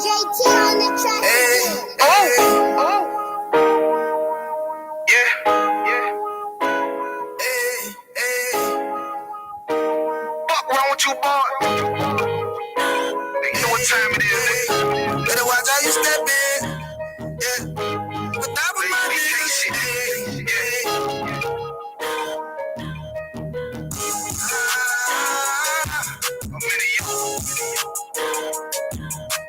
JT on the track. Fuck wrong with you, boy? You know what time it is, nigga. Better watch how you step in. Yeah. But that was my niggas.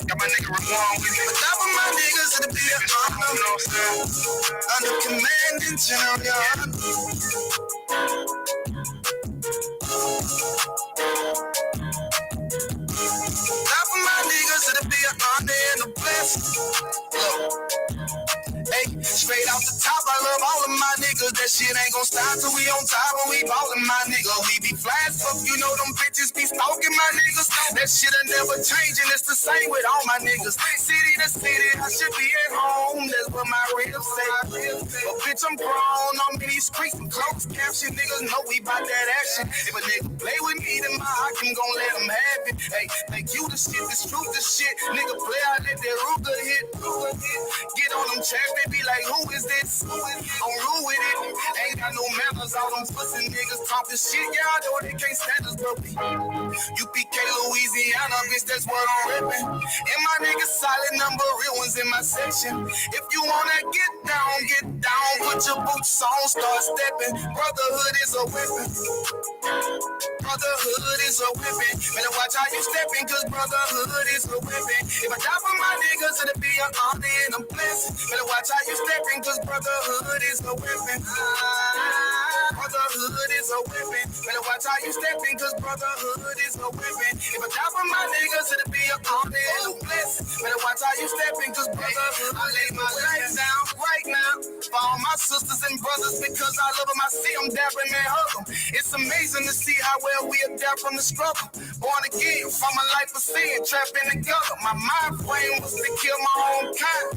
Got my nigga Ramon with me. But that was my niggas in the beat. You know what I'm saying? Under command in town, y'all. That was my niggas in the beat. Honor and the blessing. Hey, straight off the top, I love all of my niggas. That shit ain't gon' stop till we on top and we ballin' my nigga. We be fly as fuck, you know them bitches be stalking my niggas. That shit'll never change and it's the same with all my niggas. City to city, I should be at home. That's what my ribs say. But bitch, I'm grown. I'm in these streets and close caption. Niggas know we bout that action. If a nigga play with me, then my Hakim gon' let him have it. Hey, make you the shit, this truth the shit. Nigga play, I let that Ruger hit. Get on them chats, they be like, who is this? I'm rude with it. Ain't got no manners, all them pussy niggas talking shit. Y'all know they can't stand us, bro. UPK, Louisiana, bitch, that's what I'm reppin'. And my niggas solid number, real ones in my section. If you wanna get down, put your boots on, start stepping. Brotherhood is a weapon. Brotherhood is a weapon. Better watch how you stepping, cause brotherhood is a weapon. If I die for my niggas, it'll be an honor and a blessing. Better watch how you stepping, cause brotherhood is a weapon. Brotherhood is a weapon. Better watch how you stepping, cause brotherhood is a weapon. If I die for my niggas, it'll be an honor and a blessing. Better watch how you stepping, cause brotherhood. I lay my life down right now for all my sisters and brothers because I love them. I see them dabbing and hug them. It's amazing to see how well we adapt from the struggle. Born again from a life of sin, trapping together. My mind frame was to kill my own kind.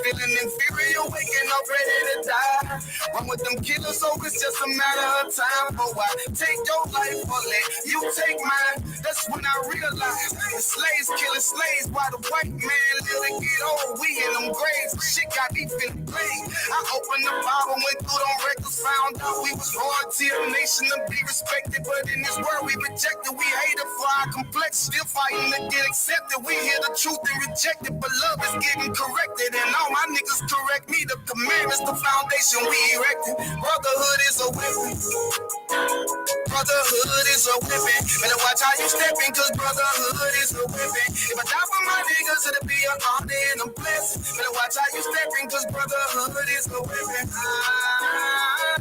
Feeling inferior, waking up ready to die. Run with them killers, so it's just a matter of time. But why take your life or let you take mine? That's when I realized the slaves killing slaves while the white man live and get old. We in them graves, shit got me feeling played. I opened the Bible, went through them records, found out we was royalty, a nation to be respected. But in this world we rejected, we hated for our complex. Still fighting to get accepted. We hear the truth and reject it, but love is getting corrected. And all my niggas correct me. The commandments, the foundation we erected. Brotherhood is a weapon. Brotherhood is a weapon. Better watch how you stepping, cause brotherhood is a weapon. If I die for my niggas, it'll be an honor and a blessing. Better watch how you stepping, cause brotherhood is a weapon.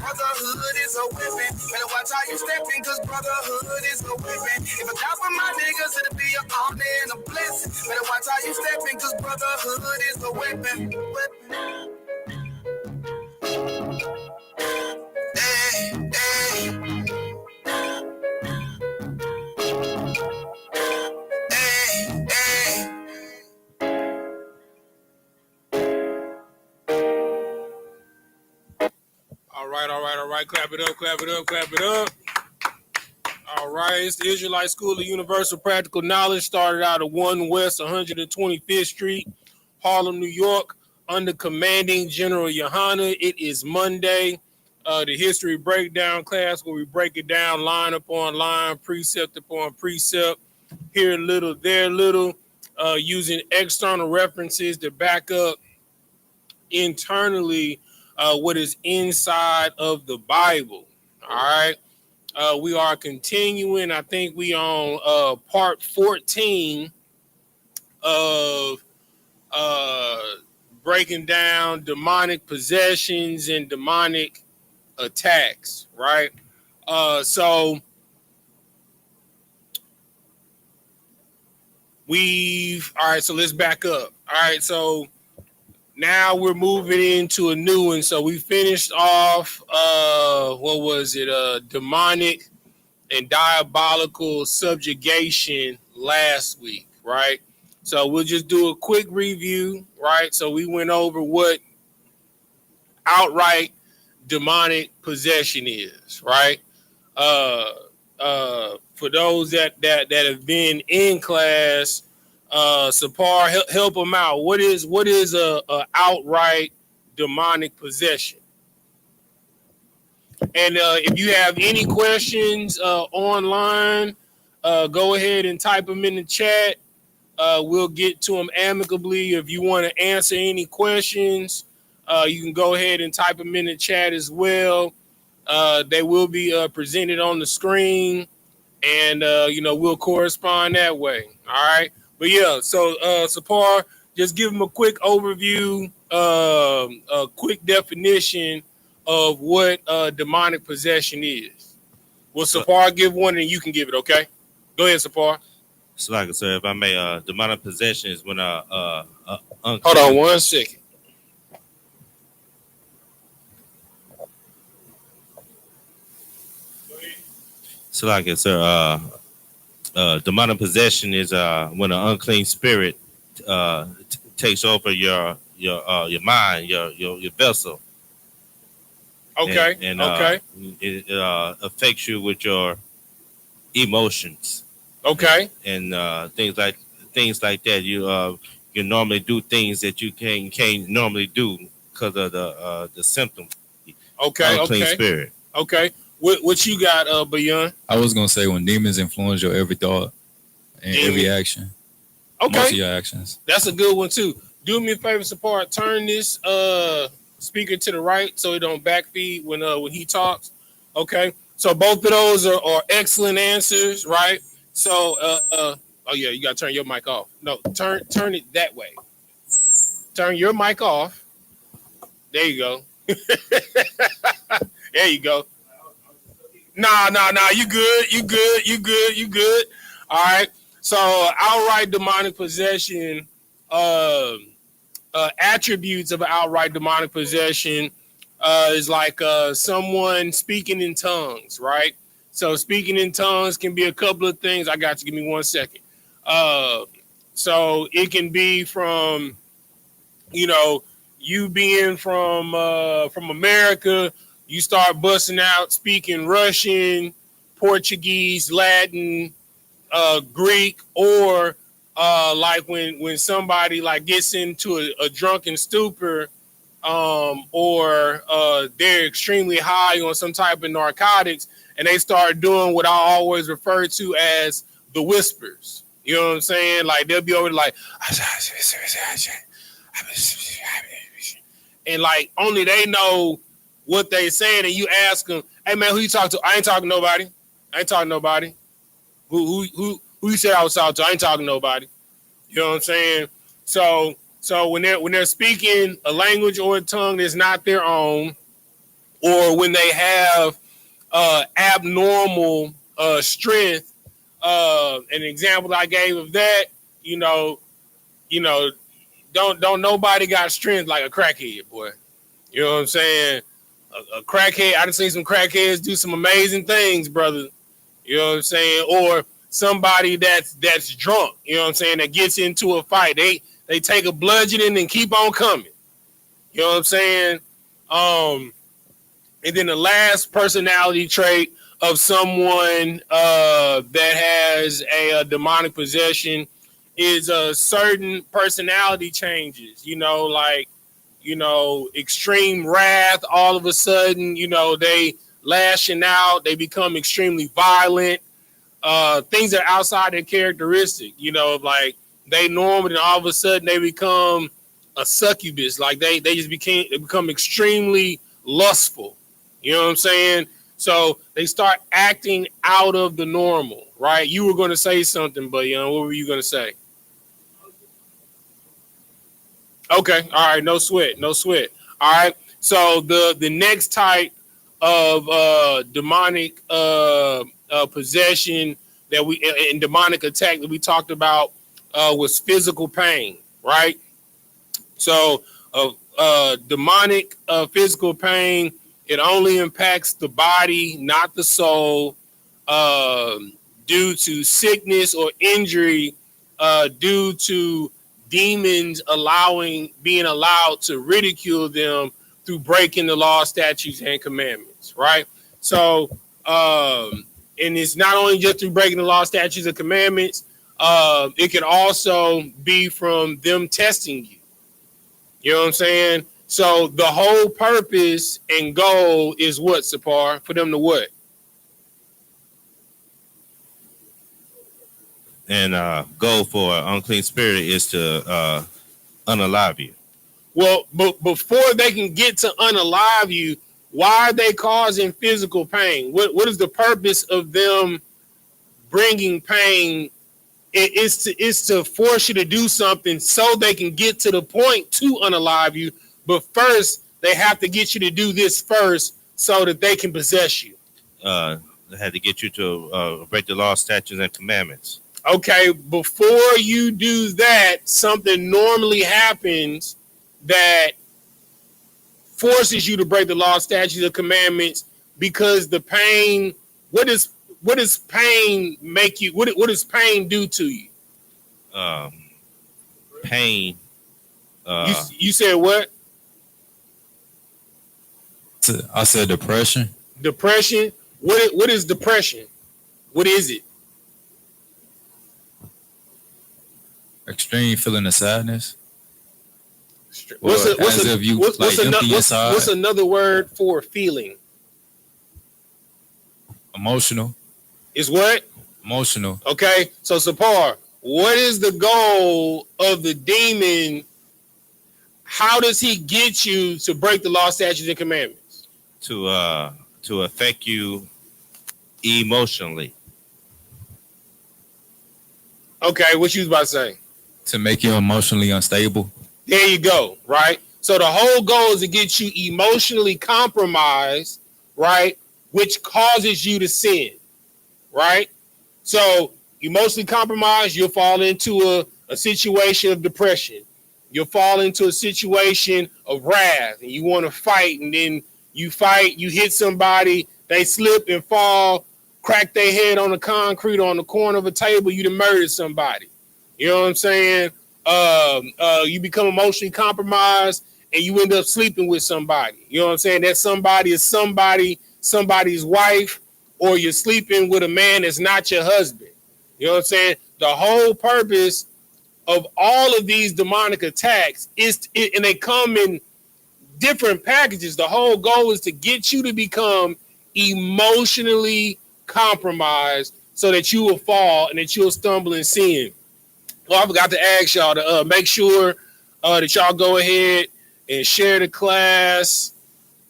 Brotherhood is a weapon. Better watch how you stepping, cause brotherhood is a weapon. If I die for my niggas, it'll be an honor and a blessing. Better watch how you stepping, cause brotherhood is a weapon. Hey, hey. Hey, hey. All right. Clap it up. All right, it's the Israelite School of Universal Practical Knowledge. Started out at 1 West 125th Street, Harlem, New York, under commanding General YAHANNA. It is Monday, the history breakdown class where we break it down line upon line, precept upon precept, here a little, there a little, using external references to back up internally what is inside of the Bible. All right. We are continuing. I think we on part 14 of breaking down demonic possessions and demonic attacks, right? So let's back up. All right, so now we're moving into a new one. So we finished off, demonic and diabolical subjugation last week, right? So we'll just do a quick review, right? So we went over what outright demonic possession is, right? For those that have been in class, Sapar, help them out. What is a outright demonic possession? And if you have any questions online, go ahead and type them in the chat. We'll get to them amicably. If you want to answer any questions, you can go ahead and type them in the chat as well. They will be presented on the screen, and we'll correspond that way. All right. But yeah, so Sapar, just give them a quick overview, a quick definition of what demonic possession is. Will Sapar give one, and you can give it? Okay. Go ahead, Sapar. So, like I said, if I may, demonic possession is when hold on 1 second. So, like I said, demonic possession is when an unclean spirit takes over your mind, your vessel. Okay. And okay. It affects you with your emotions. Okay. And things like that. You normally do things that you can't normally do because of the symptom. Okay. Unclean okay. spirit. Okay. What you got, Bayon? I was gonna say when demons influence your every thought and every action. Okay. Most of your actions. That's a good one too. Do me a favor, Sapar. Turn this speaker to the right so it don't backfeed when he talks. Okay. So both of those are excellent answers, right? So oh yeah, you gotta turn your mic off. No, turn it that way. Turn your mic off. There you go. There you go. Nah. You good. All right. So outright demonic possession, attributes of outright demonic possession is like someone speaking in tongues, right? So speaking in tongues can be a couple of things. I got you. Give me 1 second. So it can be from, you being from America, you start busting out speaking Russian, Portuguese, Latin, Greek, or like when somebody like gets into a drunken stupor, or they're extremely high on some type of narcotics, and they start doing what I always refer to as the whispers. You know what I'm saying? Like they'll be over like, and like only they know what they saying, and you ask them, "Hey man, who you talk to?" I ain't talking to nobody. Who you said I was talking to? I ain't talking to nobody. You know what I'm saying? So when they're speaking a language or a tongue that's not their own, or when they have abnormal strength, an example I gave of that, don't nobody got strength like a crackhead, boy. You know what I'm saying? A crackhead, I done seen some crackheads do some amazing things, brother. You know what I'm saying? Or somebody that's drunk, you know what I'm saying, that gets into a fight. They take a bludgeoning and keep on coming. You know what I'm saying? And then the last personality trait of someone that has a demonic possession is certain personality changes, extreme wrath. All of a sudden, they lashing out, they become extremely violent, things that are outside their characteristic, like they normally, and all of a sudden they become a succubus, like they become extremely lustful. You know what I'm saying? So they start acting out of the normal, right? You were going to say something, but what were you going to say? Okay, all right, no sweat. All right, so the next type of demonic possession and demonic attack that we talked about was physical pain, right? So demonic physical pain, it only impacts the body, not the soul, due to sickness or injury, due to demons being allowed to ridicule them through breaking the law, statutes, and commandments, right? So, and it's not only just through breaking the law, statutes, and commandments, It can also be from them testing you. You know what I'm saying? So the whole purpose and goal is what, Sapar? For them to what? And goal for unclean spirit is to unalive you. Well, but before they can get to unalive you, why are they causing physical pain? What is the purpose of them bringing pain? It's to force you to do something so they can get to the point to unalive you. But first, they have to get you to do this first so that they can possess you. They had to get you to break the law, statutes, and commandments. Okay, before you do that, something normally happens that forces you to break the law, statutes, and commandments because the pain. What does pain make you? What does pain do to you? Pain. You said what? I said depression. Depression. What is depression? What is it? Extreme feeling of sadness. What's what's another word for feeling? Emotional. Is what? Emotional. Okay, so Sapar, what is the goal of the demon? How does he get you to break the law, statutes, and commandments? To affect you emotionally. Okay, what you was about to say? To make you emotionally unstable. There you go, right? So the whole goal is to get you emotionally compromised, right? Which causes you to sin, right? So emotionally compromised, you'll fall into a situation of depression. You'll fall into a situation of wrath, and you want to fight, and then you fight, you hit somebody, they slip and fall, crack their head on the concrete on the corner of a table, you done murdered somebody. You know what I'm saying? You become emotionally compromised and you end up sleeping with somebody. You know what I'm saying? That somebody is somebody's wife, or you're sleeping with a man that's not your husband. You know what I'm saying? The whole purpose of all of these demonic attacks and they come in different packages. The whole goal is to get you to become emotionally compromised so that you will fall and that you'll stumble in sin. Well, I forgot to ask y'all to make sure that y'all go ahead and share the class.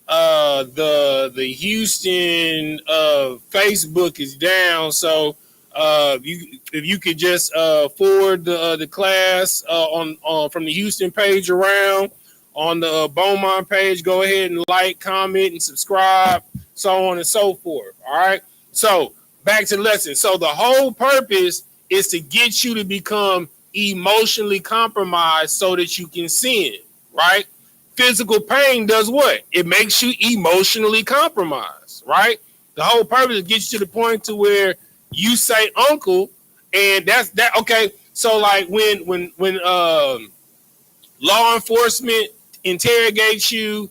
The Houston Facebook is down, so if you could just forward the class on from the Houston page around on the Beaumont page, go ahead and like, comment, and subscribe, so on and so forth. All right. So back to the lesson. So the whole purpose is to get you to become emotionally compromised so that you can sin, right? Physical pain does what? It makes you emotionally compromised, right? The whole purpose is to get you to the point to where you say uncle, and that's that. Okay, so like when law enforcement interrogates you,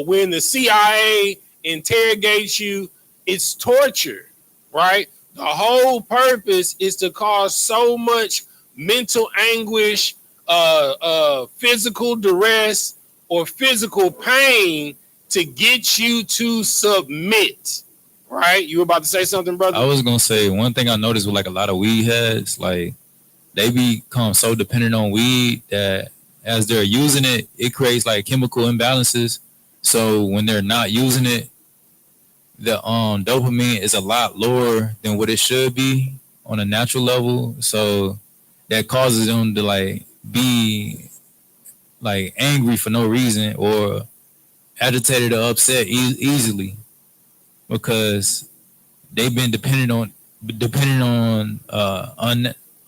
when the CIA interrogates you, it's torture, right? The whole purpose is to cause so much mental anguish, physical duress, or physical pain to get you to submit, right? You were about to say something, brother? I was going to say, one thing I noticed with like a lot of weed heads, like they become so dependent on weed that as they're using it, it creates like chemical imbalances. So when they're not using it, the dopamine is a lot lower than what it should be on a natural level. So that causes them to like be like angry for no reason or agitated or upset easily because they've been dependent on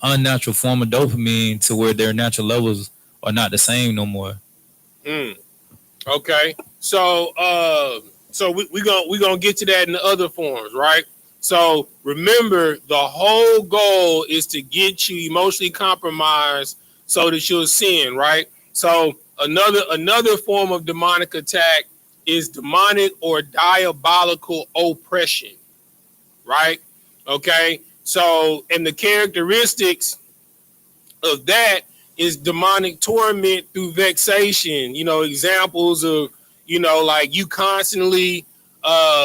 unnatural form of dopamine to where their natural levels are not the same no more. Okay, so we're gonna get to that in the other forms, right? So remember, the whole goal is to get you emotionally compromised so that you'll sin, right? So another form of demonic attack is demonic or diabolical oppression, right? Okay, So, and the characteristics of that is demonic torment through vexation. Examples of, like you constantly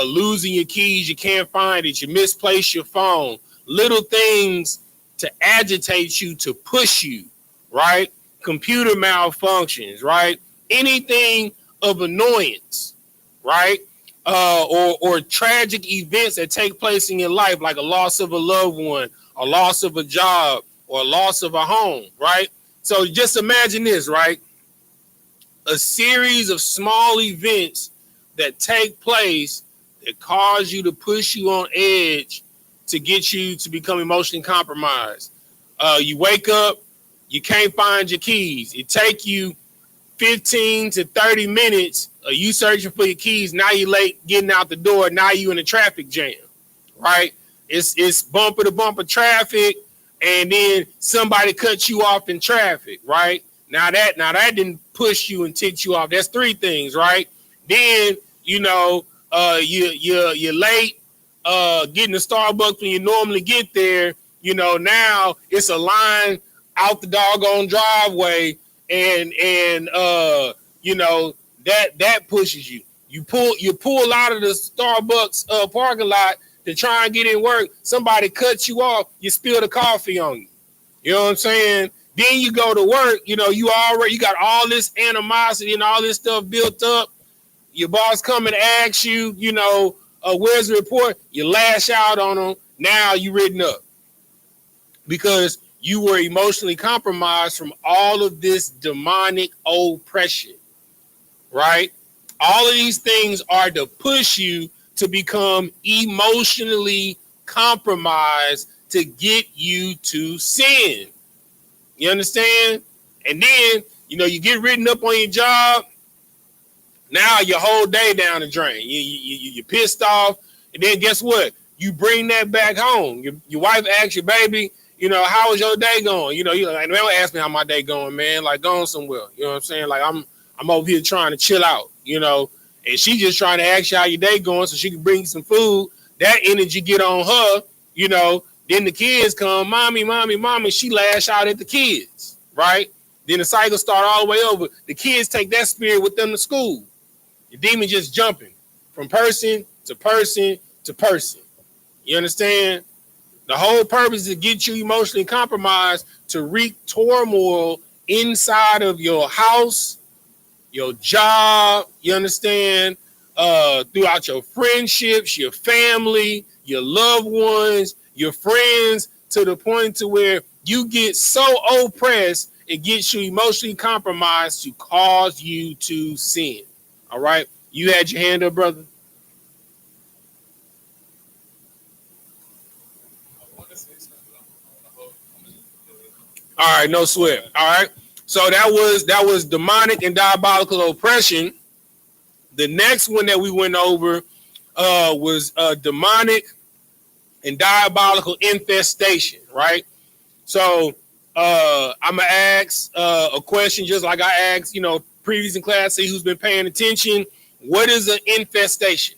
losing your keys, you can't find it, you misplace your phone, little things to agitate you, to push you, right? Computer malfunctions, right? Anything of annoyance, right? Or tragic events that take place in your life, like a loss of a loved one, a loss of a job, or a loss of a home, right? So just imagine this, right? A series of small events that take place that cause you to push you on edge to get you to become emotionally compromised. You wake up, you can't find your keys. It take you 15 to 30 minutes of you searching for your keys. Now you're late getting out the door. Now you in a traffic jam, right? It's bumper to bumper traffic, and then somebody cuts you off in traffic, right? Now that didn't push you and tick you off. That's three things, right? Then you're late getting to Starbucks when you normally get there. Now it's a line out the doggone driveway, and that pushes you. You pull out of the Starbucks parking lot to try and get in work. Somebody cuts you off. You spill the coffee on you. You know what I'm saying? Then you go to work. You got all this animosity and all this stuff built up. Your boss come and asks you, where's the report? You lash out on them. Now you written up because you were emotionally compromised from all of this demonic oppression, right? All of these things are to push you to become emotionally compromised to get you to sin. You understand? And then, you get written up on your job. Now your whole day down the drain. You're pissed off. And then guess what? You bring that back home. Your wife asks you, baby, how was your day going? You're like, man, don't ask me how my day going, man. Like, going somewhere. You know what I'm saying? Like, I'm over here trying to chill out, and she just trying to ask you how your day going so she can bring you some food. That energy get on her, then the kids come, mommy, she lash out at the kids, right? Then the cycle start all the way over. The kids take that spirit with them to school. The demon just jumping from person to person to person. You understand? The whole purpose is to get you emotionally compromised to wreak turmoil inside of your house, your job, you understand, throughout your friendships, your family, your loved ones, your friends, to the point to where you get so oppressed, it gets you emotionally compromised to cause you to sin. All right? You had your hand up, brother? All right, no sweat. All right. So that was demonic and diabolical oppression. The next one that we went over was demonic and diabolical infestation, right? So I'm gonna ask a question just like I asked, previous in class, see who's been paying attention. What is an infestation?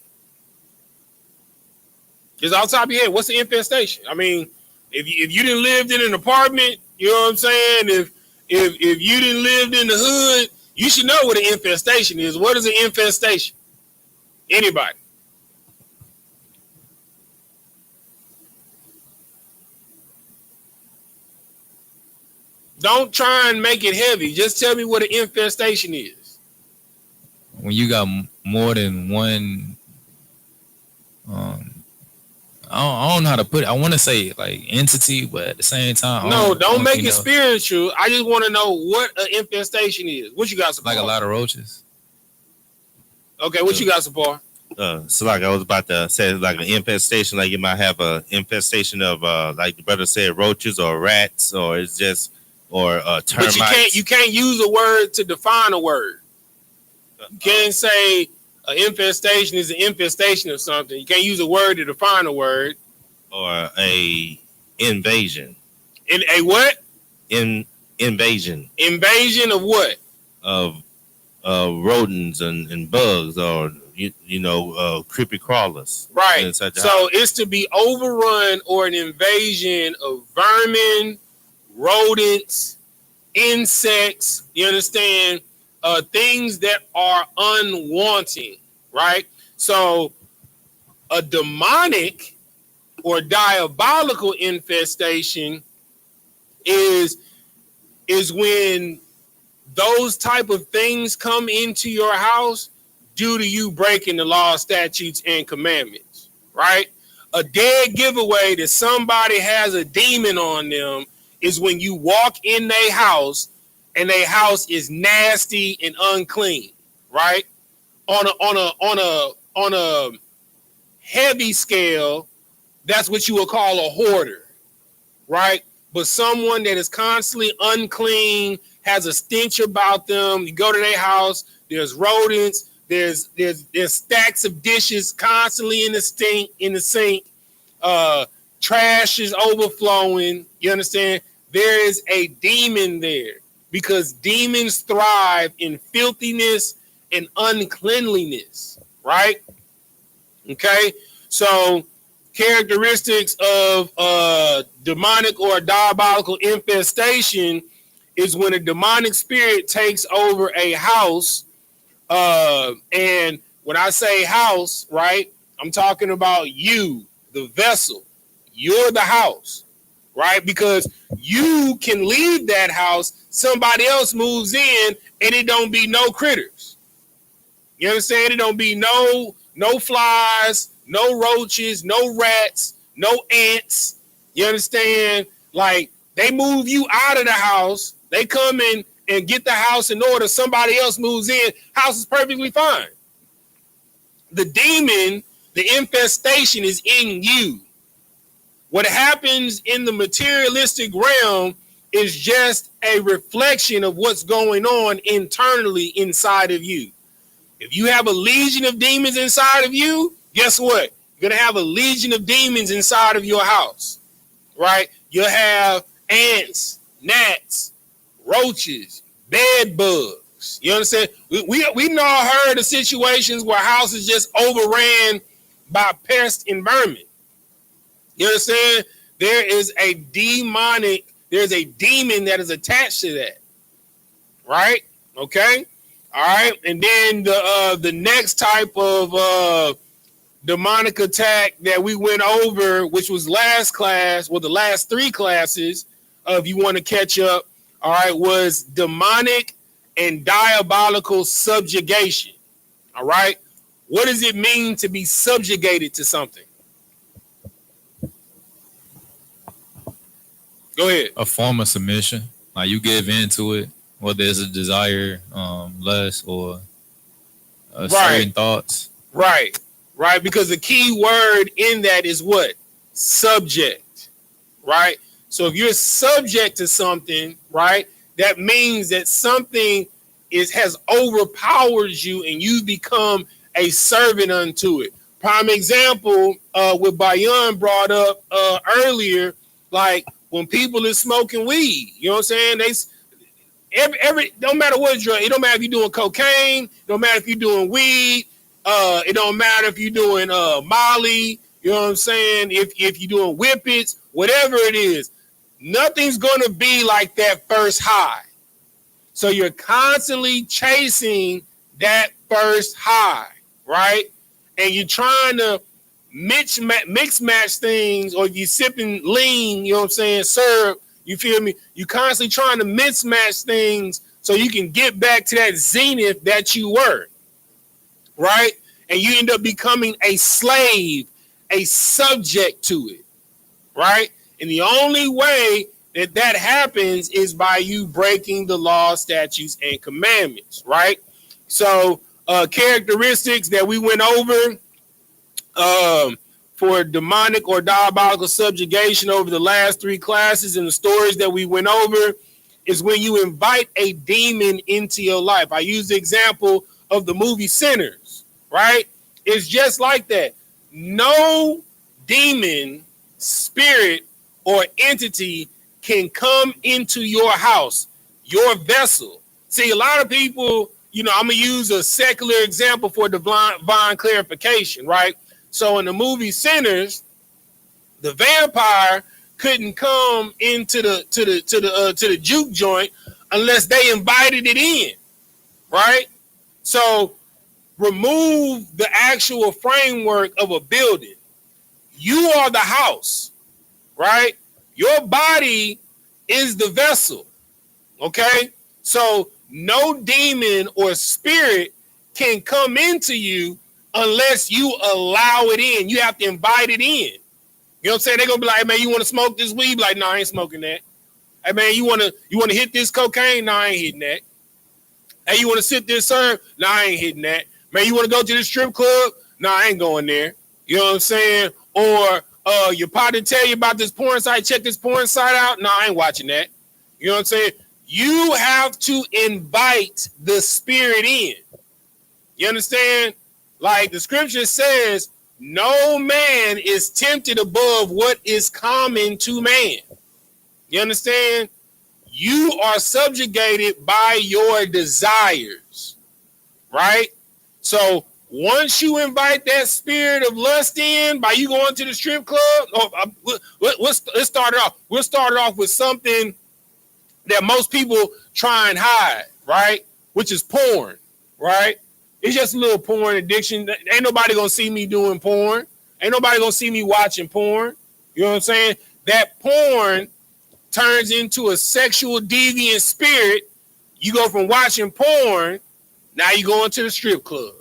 Just off the top of your head, what's an infestation? I mean, if you didn't live in an apartment, you know what I'm saying? If you didn't live in the hood, you should know what an infestation is. What is an infestation? Anybody? Don't try and make it heavy. Just tell me what an infestation is. When you got more than one, I don't know how to put it. I want to say like entity, but at the same time, no, don't make it spiritual. I just want to know what an infestation is. What you got, Sapar? Like a lot of roaches. Okay, what you got, Sapar? So like I was about to say, like an infestation, like you might have an infestation of like the brother said, roaches or rats, or it's just termites. But you can't use a word to define a word. You can't say an infestation is an infestation of something. You can't use a word to define a word. Or a invasion. In a what? Invasion. Invasion of what? Of rodents and bugs, or creepy crawlers. Right. Inside the So house. it's to be overrun or an invasion of vermin, rodents, insects. You understand? Things that are unwanted. Right. So a demonic or diabolical infestation is when those type of things come into your house due to you breaking the law, statutes, and commandments, right? A dead giveaway that somebody has a demon on them is when you walk in their house and their house is nasty and unclean, right? On a heavy scale, that's what you would call a hoarder, right? But someone that is constantly unclean, has a stench about them. You go to their house, there's rodents, there's stacks of dishes constantly in the sink. Trash is overflowing. You understand? There is a demon there because demons thrive in filthiness and uncleanliness, right? Okay, so characteristics of demonic or diabolical infestation is when a demonic spirit takes over a house. And when I say house, right, I'm talking about you, the vessel. You're the house, right? Because you can leave that house, somebody else moves in, and it don't be no critters. You understand? It don't be no flies, no roaches, no rats, no ants. You understand? Like, they move you out of the house. They come in and get the house in order. Somebody else moves in. House is perfectly fine. The demon, the infestation is in you. What happens in the materialistic realm is just a reflection of what's going on internally inside of you. If you have a legion of demons inside of you, guess what? You're going to have a legion of demons inside of your house, right? You'll have ants, gnats, roaches, bed bugs. You understand? We've all heard of situations where houses just overran by pests and vermin. You understand? There's a demon that is attached to that, right? Okay? All right, and then the next type of demonic attack that we went over, which was last class, well, the last three classes, if you want to catch up, all right, was demonic and diabolical subjugation. All right, what does it mean to be subjugated to something? Go ahead. A form of submission, like you give in to it, whether it's a desire, lust, or certain thoughts. Right. Because the key word in that is what? Subject. Right. So if you're subject to something, right, that means that something has overpowered you and you become a servant unto it. Prime example, what Bayan brought up earlier, like when people is smoking weed, you know what I'm saying? Every don't matter what drug, it don't matter if you're doing cocaine, it don't matter if you're doing weed, it don't matter if you're doing Molly, you know what I'm saying? If you're doing whippets, whatever it is, nothing's gonna be like that first high. So you're constantly chasing that first high, right? And you're trying to mix match things, or you sipping lean, you know what I'm saying, syrup. You feel me? You constantly trying to mismatch things so you can get back to that zenith that you were, right? And you end up becoming a slave, a subject to it, right? And the only way that happens is by you breaking the law, statutes, and commandments, right? So characteristics that we went over for demonic or diabolical subjugation over the last three classes, and the stories that we went over is when you invite a demon into your life. I use the example of the movie Sinners, right? It's just like that. No demon, spirit, or entity can come into your house, your vessel. See, a lot of people I'm gonna use a secular example for divine clarification, right? So in the movie Sinners, the vampire couldn't come into the juke joint unless they invited it in, right? So remove the actual framework of a building. You are the house, right? Your body is the vessel, okay? So no demon or spirit can come into you unless you allow it in. You have to invite it in. You know what I'm saying? They're gonna be like, hey, man, you want to smoke this weed? Be like, no, I ain't smoking that. Hey, man, you wanna hit this cocaine? No, I ain't hitting that. Hey, you want to sit this serve? No, I ain't hitting that. Man, you want to go to the strip club? No, I ain't going there. You know what I'm saying? Or your partner tell you about this porn site, check this porn site out? No, I ain't watching that. You know what I'm saying? You have to invite the spirit in. You understand? Like the scripture says, no man is tempted above what is common to man. You understand? You are subjugated by your desires, right? So once you invite that spirit of lust in by you going to the strip club, let's start it off. We'll start it off with something that most people try and hide, right? Which is porn, right? It's just a little porn addiction. Ain't nobody gonna see me doing porn. Ain't nobody gonna see me watching porn. You know what I'm saying? That porn turns into a sexual deviant spirit. You go from watching porn, now you go into the strip club.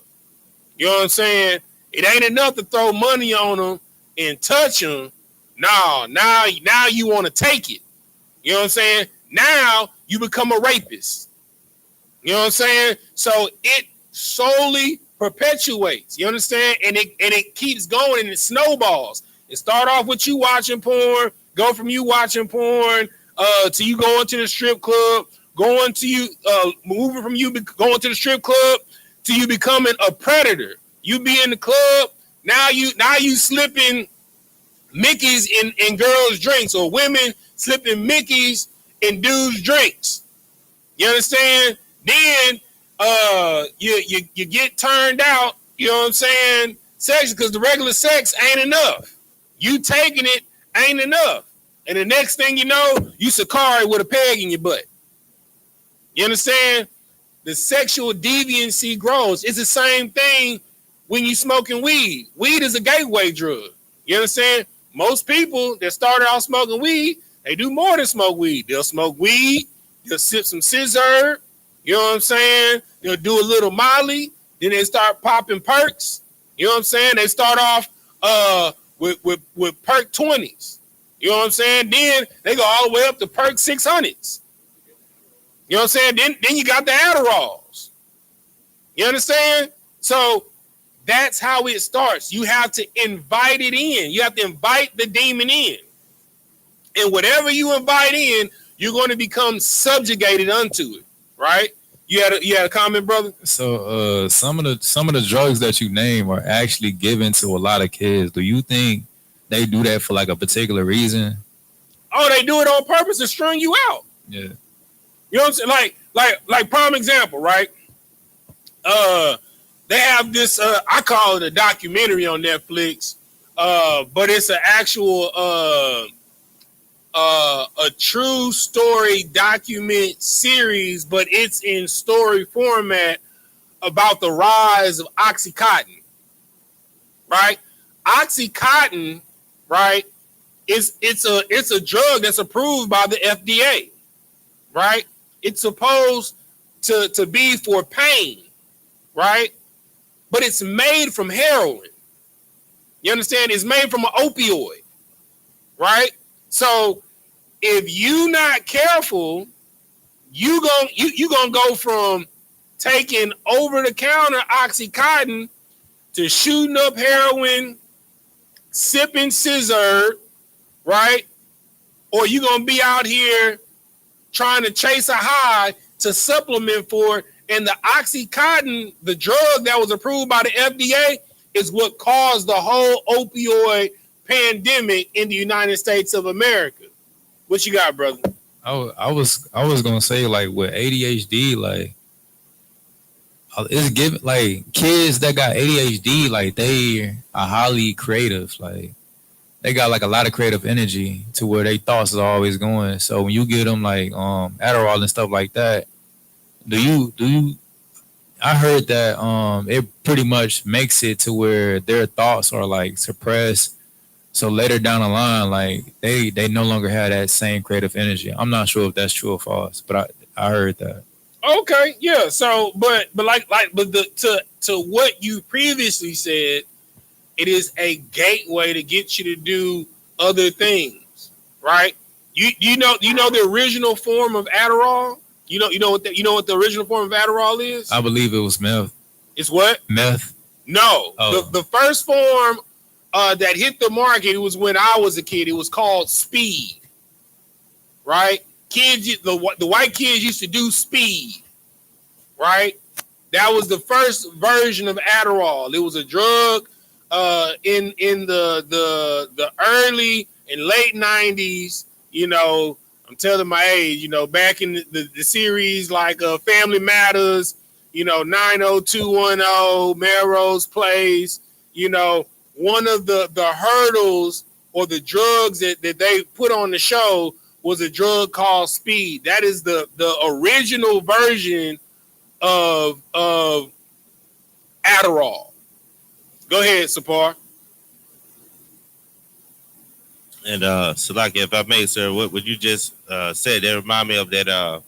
You know what I'm saying? It ain't enough to throw money on them and touch them. No, now you want to take it. You know what I'm saying? Now you become a rapist. You know what I'm saying? So it solely perpetuates. You understand? And it keeps going and it snowballs. It start off with you watching porn, go from you watching porn to you going to the strip club, going to you moving from you going to the strip club to you becoming a predator. You be in the club, now you slipping Mickeys in girls' drinks, or women slipping Mickeys in dudes' drinks. You understand? Then you get turned out, you know what I'm saying, sex, because the regular sex ain't enough. You taking it ain't enough. And the next thing you know, you Sakari with a peg in your butt. You understand? The sexual deviancy grows. It's the same thing when you smoking weed. Weed is a gateway drug. You understand? Most people that started out smoking weed, they do more than smoke weed. They'll smoke weed, they'll sip some scissor, you know what I'm saying? They'll do a little Molly, then they start popping perks. You know what I'm saying? They start off with perk 20s. You know what I'm saying? Then they go all the way up to perk 600s. You know what I'm saying? Then you got the Adderalls. You understand? So that's how it starts. You have to invite it in. You have to invite the demon in. And whatever you invite in, you're going to become subjugated unto it, right? You had a comment, brother? So some of the drugs that you name are actually given to a lot of kids. Do you think they do that for like a particular reason? Oh, they do it on purpose to string you out. Yeah. You know what I'm saying? Like prime example, right? They have this, I call it a documentary on Netflix, but it's an actual, a true story document series, but it's in story format about the rise of Oxycontin, right? Oxycontin, right, it's a drug that's approved by the FDA, right? It's supposed to be for pain, right? But it's made from heroin. You understand? It's made from an opioid, right? So if you not careful, you gonna go from taking over-the-counter Oxycontin to shooting up heroin, sipping scissor, right? Or you gonna be out here trying to chase a high to supplement for it. And the Oxycontin, the drug that was approved by the FDA, is what caused the whole opioid pandemic in the United States of America. What you got, brother? I was gonna say, like, with ADHD, like, it's given like kids that got ADHD, like they are highly creative. Like they got like a lot of creative energy to where their thoughts are always going. So when you give them like Adderall and stuff like that, do you I heard that it pretty much makes it to where their thoughts are like suppressed. So later down the line, like they no longer have that same creative energy. I'm not sure if that's true or false, but I heard that. Okay, yeah. So, but to what you previously said, it is a gateway to get you to do other things, right? You know the original form of Adderall. You know what the original form of Adderall is. I believe it was meth. It's what? Meth. No, Oh. the first form that hit the market, it was when I was a kid. It was called speed, right? Kids, the white kids used to do speed, right? That was the first version of Adderall. It was a drug in the early and late 90s. You know, I'm telling my age. You know, back in the series like Family Matters. You know, 90210, Melrose Place. You know, one of the hurdles or the drugs that they put on the show was a drug called speed. That is the original version of Adderall. Go ahead, Sapar. And Salaki, if I may, sir, what you just said, that remind me of that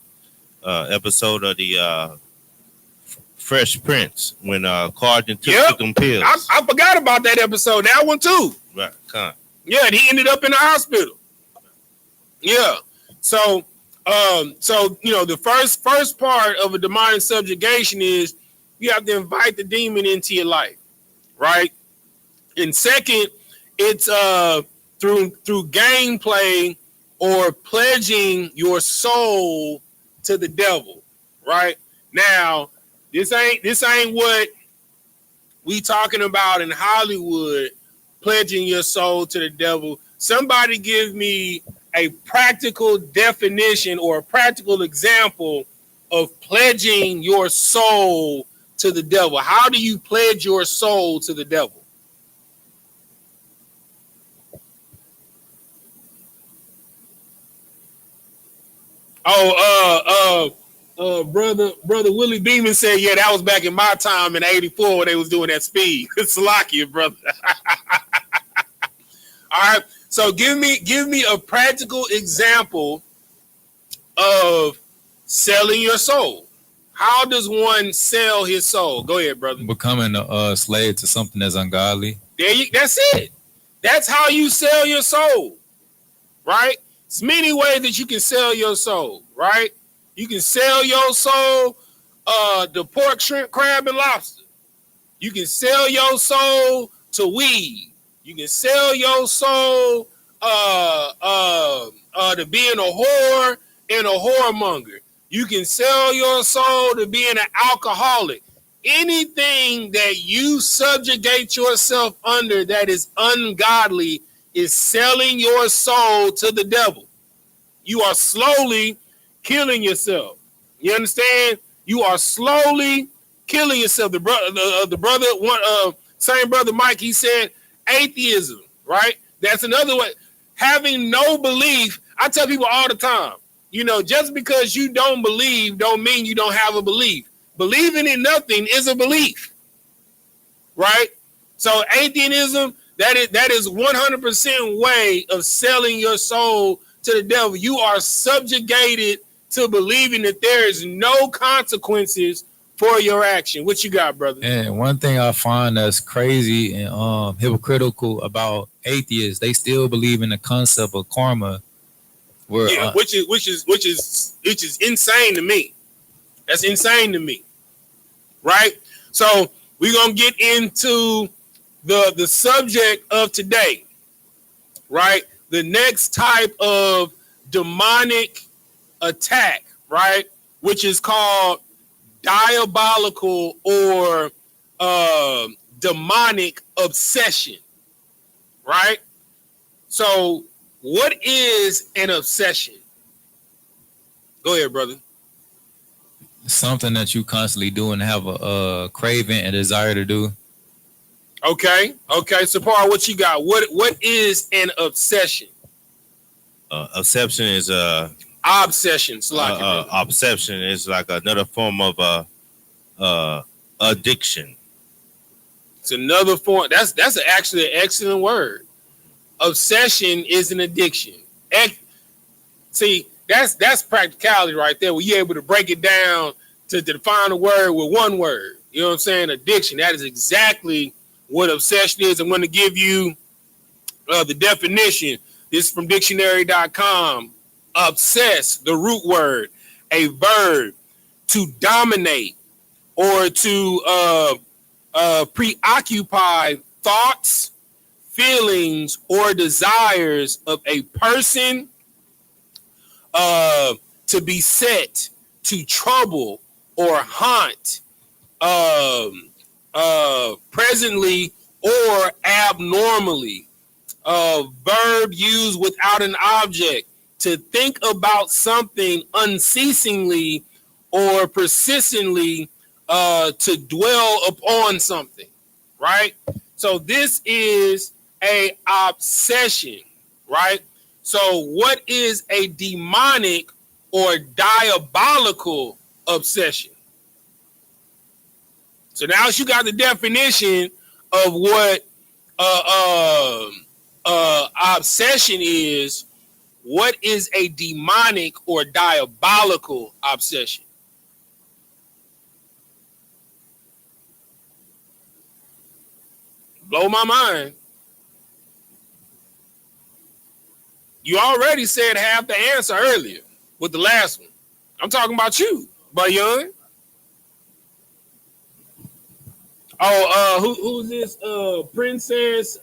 episode of the Fresh Prince when Carlton took them pills. I forgot about that episode. That one too. Right, come. Yeah, and he ended up in the hospital. Yeah. So you know, the first part of a demonic subjugation is you have to invite the demon into your life, right? And second, it's through gameplay or pledging your soul to the devil, right? Now, this ain't what we talking about in Hollywood, pledging your soul to the devil. Somebody give me a practical definition or a practical example of pledging your soul to the devil. How do you pledge your soul to the devil? Brother Willie Beeman said, yeah, that was back in my time in '84 when they was doing that speed. Salakia, brother. All right. So give me a practical example of selling your soul. How does one sell his soul? Go ahead, brother. Becoming a slave to something that's ungodly. That's it. That's how you sell your soul, right? There's many ways that you can sell your soul, right? You can sell your soul to pork, shrimp, crab, and lobster. You can sell your soul to weed. You can sell your soul to being a whore and a whoremonger. You can sell your soul to being an alcoholic. Anything that you subjugate yourself under that is ungodly is selling your soul to the devil. You are slowly killing yourself. You understand? You are slowly killing yourself. Same brother Mike, he said atheism, right? That's another way. Having no belief. I tell people all the time, you know, just because you don't believe don't mean you don't have a belief. Believing in nothing is a belief, right? So atheism, that is 100% way of selling your soul to the devil. You are subjugated to believing that there is no consequences for your action. What you got, brother? And one thing I find that's crazy and hypocritical about atheists, they still believe in the concept of karma. Where, which is insane to me. That's insane to me, right? So we're gonna get into the subject of today, right? The next type of demonic attack, right? Which is called diabolical or demonic obsession, right? So what is an obsession? Go ahead, brother. Something that you constantly do and have a craving and desire to do. Okay. Sapar, what you got? What is an obsession? Obsession is Obsession. obsession is like another form of addiction. It's another form. That's actually an excellent word. Obsession is an addiction. See, that's practicality right there. Where you're able to break it down to define a word with one word. You know what I'm saying? Addiction. That is exactly what obsession is. I'm going to give you the definition. This is from dictionary.com. Obsess, the root word, a verb to dominate or to preoccupy thoughts, feelings, or desires of a person, to beset, to trouble or haunt, presently or abnormally. Verb used without an object, to think about something unceasingly or persistently, to dwell upon something, right? So this is a obsession, right? So what is a demonic or diabolical obsession? So now you got the definition of what obsession is. What is a demonic or diabolical obsession? Blow my mind. You already said half the answer earlier with the last one. I'm talking about you, Bayon. Oh, who's this? Princess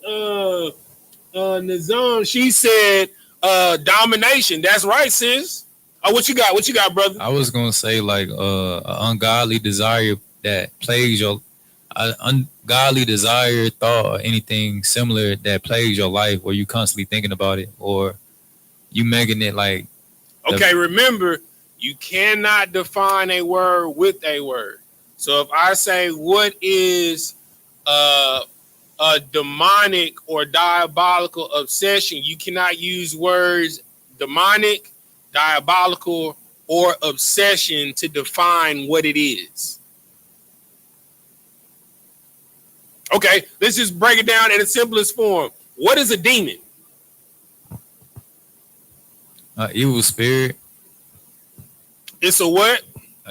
Nizam. She said domination. That's right, sis. Oh, what you got? What you got, brother? I was gonna say like an ungodly desire that plagues your ungodly desire, thought, or anything similar that plagues your life, where you constantly thinking about it, or you making it like. Okay, remember, you cannot define a word with a word. So if I say what is a demonic or diabolical obsession, you cannot use words demonic, diabolical, or obsession to define what it is. Okay, let's just break it down in its simplest form. What is a demon? Evil spirit. It's a what?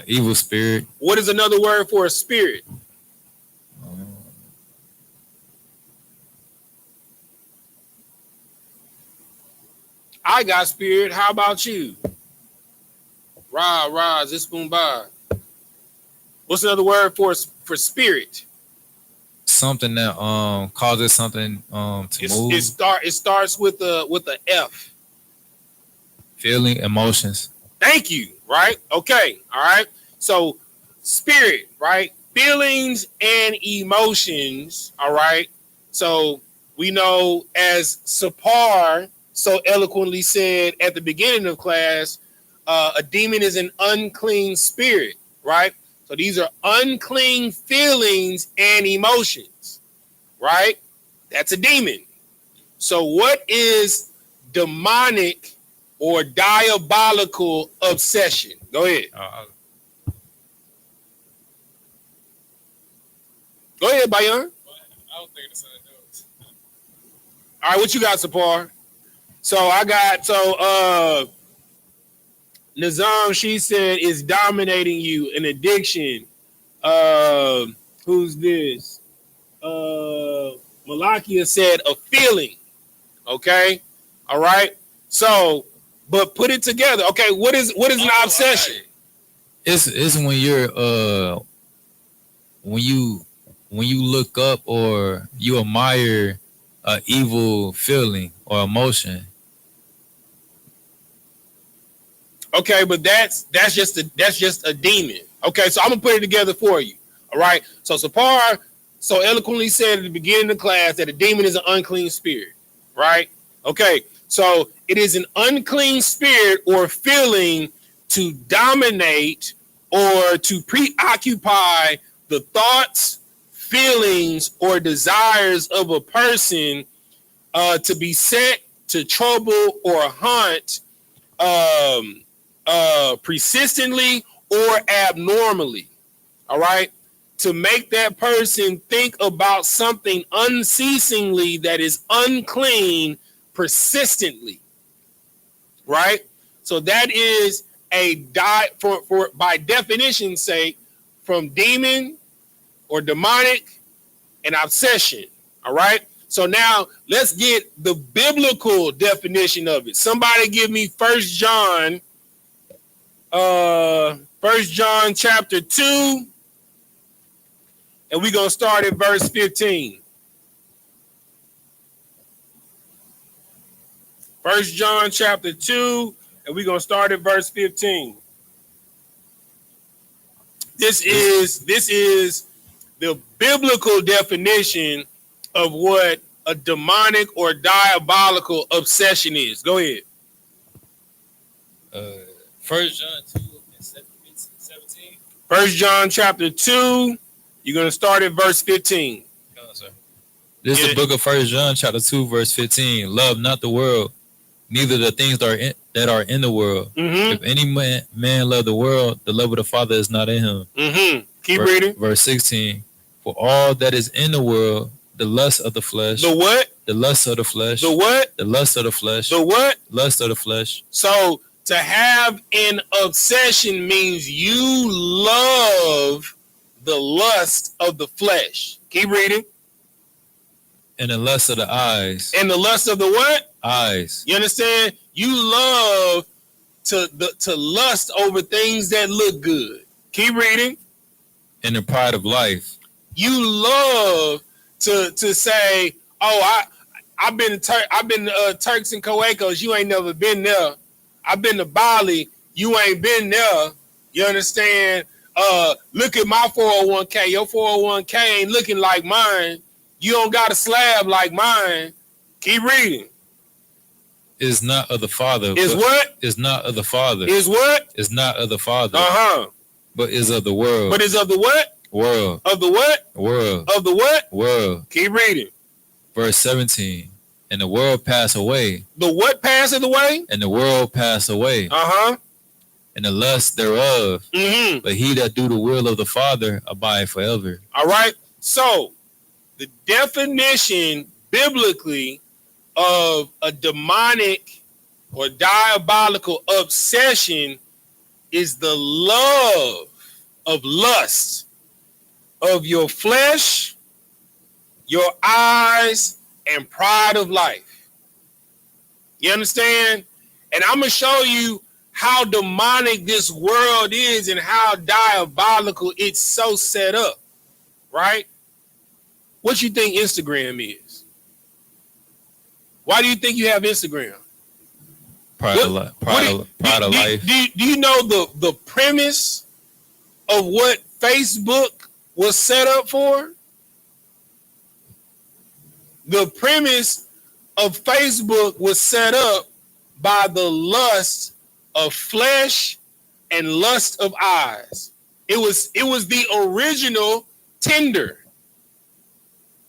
Evil spirit. What is another word for a spirit? I got spirit. How about you? Ra, this boom by. What's another word for spirit? Something that causes something to move. It starts with a F. Feeling, emotions. Thank you. Right? Okay. All right. So spirit, right? Feelings and emotions. All right. So we know, as Sapar so eloquently said at the beginning of class, a demon is an unclean spirit, right? So these are unclean feelings and emotions, right? That's a demon. So what is demonic or diabolical obsession? Go ahead. Go ahead, Bayon. I don't think it's notes. All right, what you got, Sapar? So I got Nizam, she said, is dominating you, an addiction. Who's this? Malakia said a feeling. Okay. All right. So, but put it together. Okay, what is an obsession? It's when you're when you look up or you admire an evil feeling or emotion. Okay, but that's just a demon. Okay, so I'm gonna put it together for you. All right. So Sapar so eloquently said at the beginning of the class that a demon is an unclean spirit. Right? Okay. So it is an unclean spirit or feeling to dominate or to preoccupy the thoughts, feelings, or desires of a person to be set to trouble or haunt persistently or abnormally. All right. To make that person think about something unceasingly that is unclean persistently. Right. So that is a for by definition's sake, from demon or demonic and obsession. All right. So now let's get the biblical definition of it. Somebody give me 1 John chapter 2, and we're going to start at verse 15. 1 John chapter 2, and we're going to start at verse 15. This is the biblical definition of what a demonic or diabolical obsession is. Go ahead. 1 John 2 and 17. 1 John chapter 2, you're going to start at verse 15. No, sir. This is the book of 1 John chapter 2, verse 15. Love not the world, neither the things that are in the world. If any man love the world, the love of the Father is not in him. Keep reading. Verse 16. For all that is in the world, the lust of the flesh. The what? The lust of the flesh. The what? The lust of the flesh. The what? Lust of the flesh. So to have an obsession means you love the lust of the flesh. Keep reading. And the lust of the eyes. And the lust of the what? Eyes. You understand? You love to lust over things that look good. Keep reading. And the pride of life. You love to say, oh, I've been Turks and Caicos. You ain't never been there. I've been to Bali. You ain't been there. You understand? Look at my 401k. Your 401k ain't looking like mine. You don't got a slab like mine. Keep reading. Is not of the Father. Is what? Is not of the Father. Is what? Is not of the Father. But is of the world. But is of the what? World. Of the what? World. Of the what? World. Keep reading. Verse 17. And the world pass away. The what passeth away? And the world pass away. And the lust thereof. But he that do the will of the Father abide forever. All right. So the definition biblically of a demonic or diabolical obsession is the love of lust of your flesh, your eyes, and pride of life. You understand? And I'm going to show you how demonic this world is and how diabolical it's so set up, right? What you think Instagram is? Why do you think you have Instagram? Pride of life. Do you know the premise of what Facebook was set up for? The premise of Facebook was set up by the lust of flesh and lust of eyes. It was the original Tinder.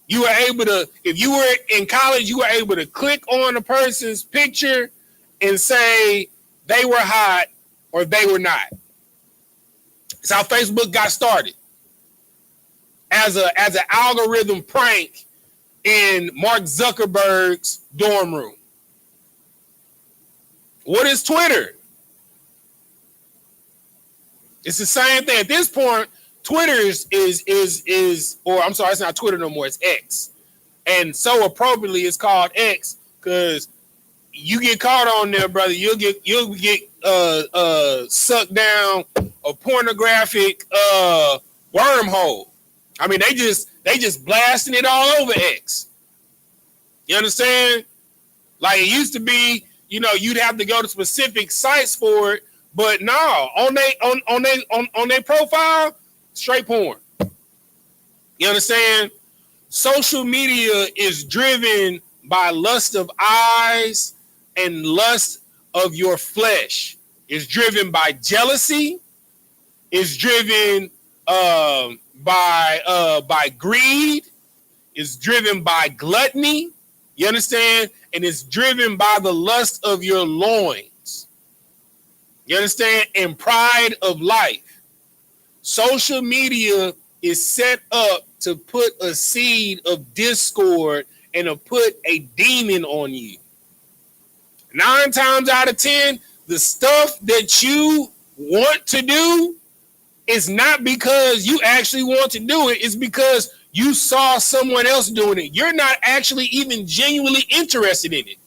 You were able to, if you were in college, you were able to click on a person's picture and say they were hot or they were not. That's how Facebook got started. As an algorithm prank in Mark Zuckerberg's dorm room. What is Twitter? It's the same thing. At this point, Twitter is or I'm sorry, it's not Twitter no more, it's X. And so appropriately it's called X because you get caught on there, brother, you'll get sucked down a pornographic wormhole. I mean, they just blasting it all over X. You understand? Like it used to be, you know, you'd have to go to specific sites for it, but no, on their profile, straight porn. You understand? Social media is driven by lust of eyes and lust of your flesh. It's driven by jealousy. It's driven by greed. It's driven by gluttony. You understand? And it's driven by the lust of your loins. You understand? And pride of life. Social media is set up to put a seed of discord and to put a demon on you. 9 times out of 10, the stuff that you want to do is not because you actually want to do it. It's because you saw someone else doing it. You're not actually even genuinely interested in it.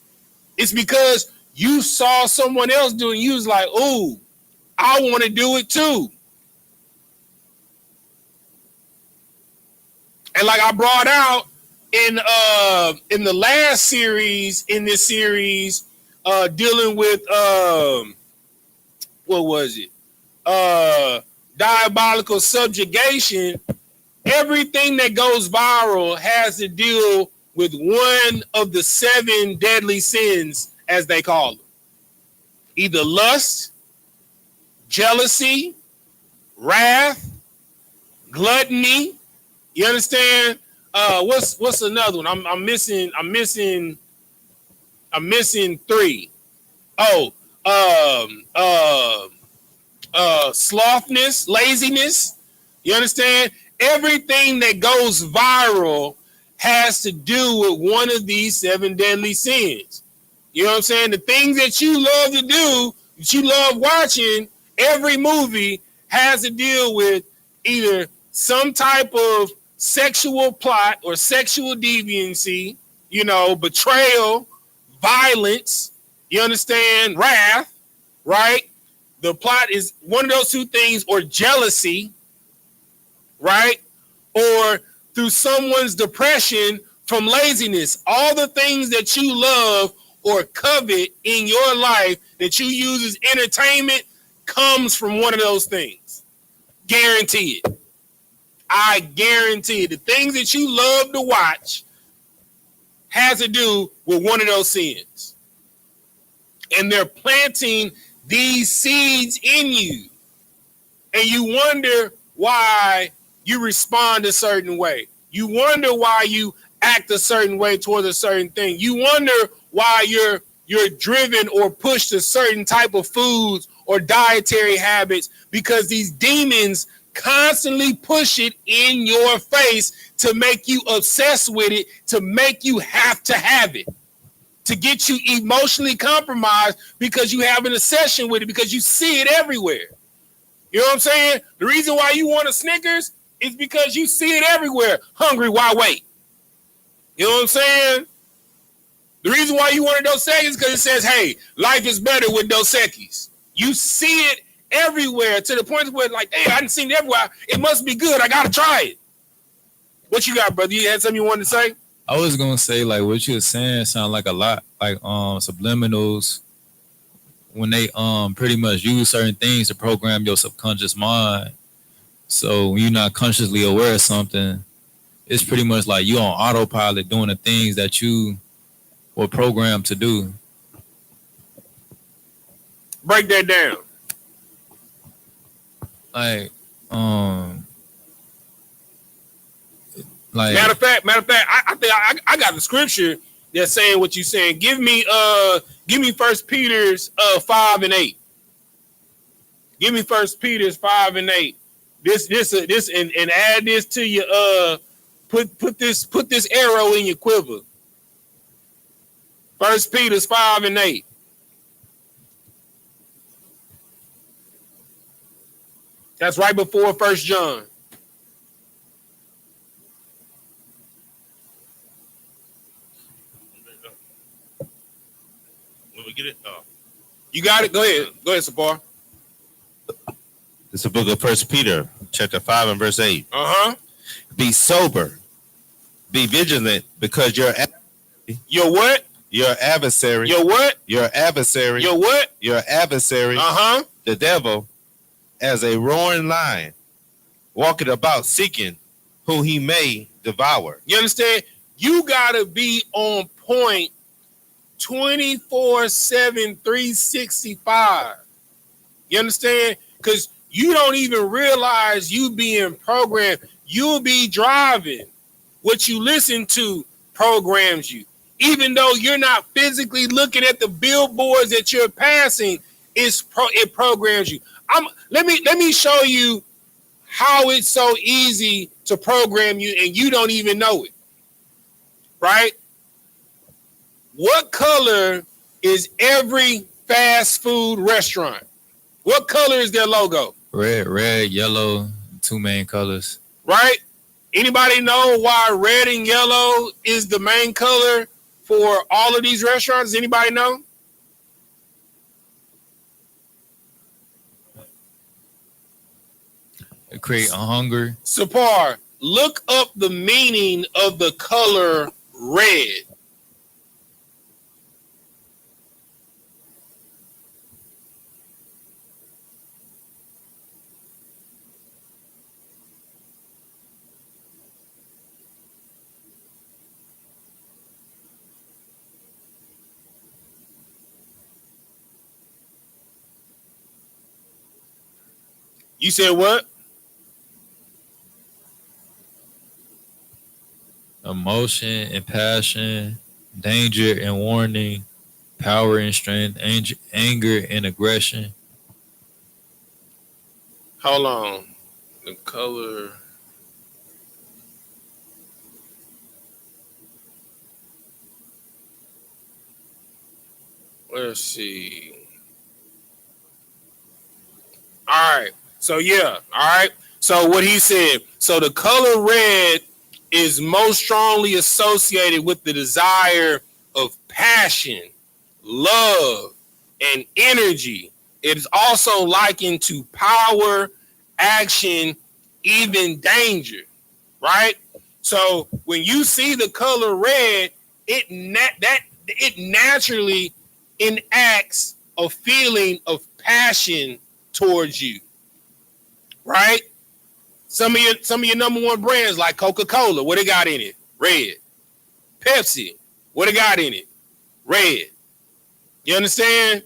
It's because you saw someone else doing it. You was like, ooh, I want to do it too. And like I brought out in the last series, in this series, dealing with what was it? Diabolical subjugation. Everything that goes viral has to deal with one of the 7 deadly sins, as they call them. Either lust, jealousy, wrath, gluttony. You understand? What's another one? I'm missing 3. Slothness, laziness. You understand? Everything that goes viral has to do with one of these 7 deadly sins. You know what I'm saying? The things that you love to do, that you love watching, every movie has to deal with either some type of sexual plot or sexual deviancy, you know, betrayal, violence, you understand, wrath, right? The plot is one of those 2 things, or jealousy, right? Or through someone's depression from laziness. All the things that you love or covet in your life that you use as entertainment comes from one of those things. Guarantee it. I guarantee it. The things that you love to watch has to do with one of those sins. And they're planting these seeds in you. And you wonder why you respond a certain way. You wonder why you act a certain way towards a certain thing. You wonder why you're driven or pushed to certain type of foods or dietary habits, because these demons constantly push it in your face to make you obsessed with it, to make you have to have it, to get you emotionally compromised because you have an obsession with it, because you see it everywhere. You know what I'm saying? The reason why you want a Snickers is because you see it everywhere. Hungry, why wait? You know what I'm saying? The reason why you want a Dos Equis is because it says, hey, life is better with Dos Equis. You see it everywhere to the point where, like, hey, I didn't see it everywhere. It must be good. I got to try it. What you got, brother? You had something you wanted to say? I was going to say, like, what you were saying sound like a lot like subliminals, when they pretty much use certain things to program your subconscious mind. So when you're not consciously aware of something, it's pretty much like you on autopilot doing the things that you were programmed to do. Break that down. Like, matter of fact, I think I got the scripture that's saying what you're saying. Give me 1 Peter's 5 and 8. Give me 1 Peter's 5 and 8. This and add this to your put this arrow in your quiver. 1 Peter's 5 and 8. That's right before 1 John. Will we get it? Oh. You got it? Go ahead. Go ahead, Sapar. It's the book of 1 Peter, chapter 5 and verse 8. Uh-huh. Be sober. Be vigilant, because your what? Your adversary. Your what? Your adversary. Your what? Your adversary. Uh-huh. The devil, as a roaring lion, walking about seeking whom he may devour. You understand? You got to be on point 24/7, 365. You understand? Because you don't even realize you being programmed. You'll be driving. What you listen to programs you. Even though you're not physically looking at the billboards that you're passing, it programs you. Let me show you how it's so easy to program you and you don't even know it. Right? What color is every fast food restaurant? What color is their logo? Red, yellow, two main colors. Right? Anybody know why red and yellow is the main color for all of these restaurants? Anybody know? It create a hunger. Sapar, look up the meaning of the color red. You said what? Emotion and passion, danger and warning, power and strength, anger and aggression. Hold on. The color. Let's see. All right. So, yeah. All right. So, what he said. So, the color red is most strongly associated with the desire of passion, love, and energy. It is also likened to power, action, even danger, right? So when you see the color red, it naturally enacts a feeling of passion towards you, right? Some of your number one brands like Coca-Cola, what it got in it? Red. Pepsi, what it got in it? Red. You understand?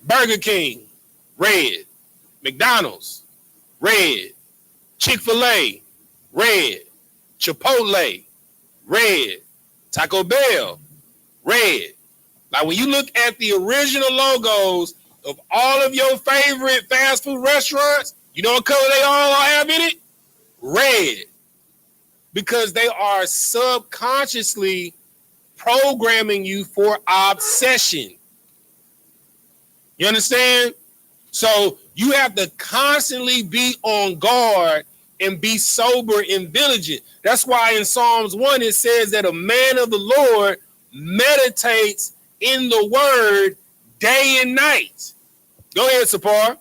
Burger King, red. McDonald's, red. Chick-fil-A, red. Chipotle, red. Taco Bell, red. Like when you look at the original logos of all of your favorite fast food restaurants, you know what color they all have in it? Red. Because they are subconsciously programming you for obsession. You understand? So you have to constantly be on guard and be sober and vigilant. That's why in Psalms 1 it says that a man of the Lord meditates in the word day and night. Go ahead, Sapar.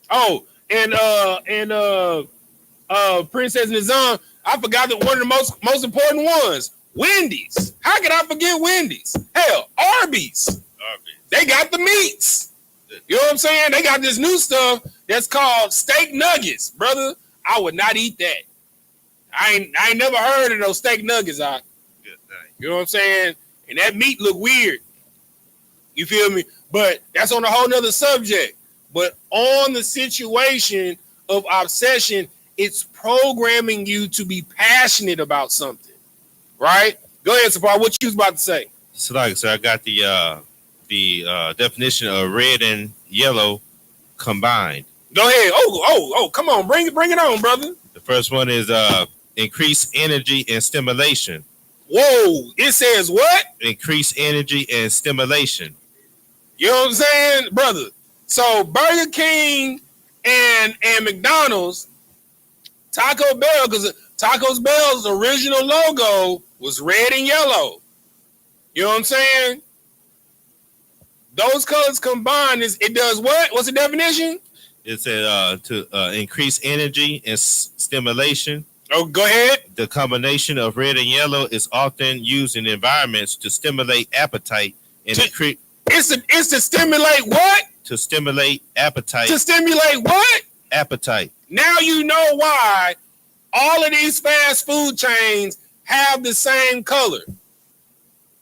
Oh, and Princess Nizam, I forgot that one of the most important ones, Wendy's. How could I forget Wendy's? Hell, Arby's. They got the meats. You know what I'm saying? They got this new stuff that's called steak nuggets, brother. I would not eat that. I ain't never heard of those steak nuggets. You know what I'm saying? And that meat look weird. You feel me? But that's on a whole nother subject. But on the situation of obsession, it's programming you to be passionate about something. Right? Go ahead, Sapar. What you was about to say? So, like, I got the definition of red and yellow combined. Go ahead. Oh, come on. Bring it on, brother. The first one is increased energy and stimulation. Whoa, it says what? Increased energy and stimulation. You know what I'm saying, brother? So Burger King and McDonald's, Taco Bell, because Taco Bell's original logo was red and yellow. You know what I'm saying? Those colors combined, it does what? What's the definition? It said to increase energy and stimulation. Oh, go ahead. The combination of red and yellow is often used in environments to stimulate appetite and increase. It's to stimulate what? To stimulate appetite. To stimulate what? Appetite. Now you know why all of these fast food chains have the same color.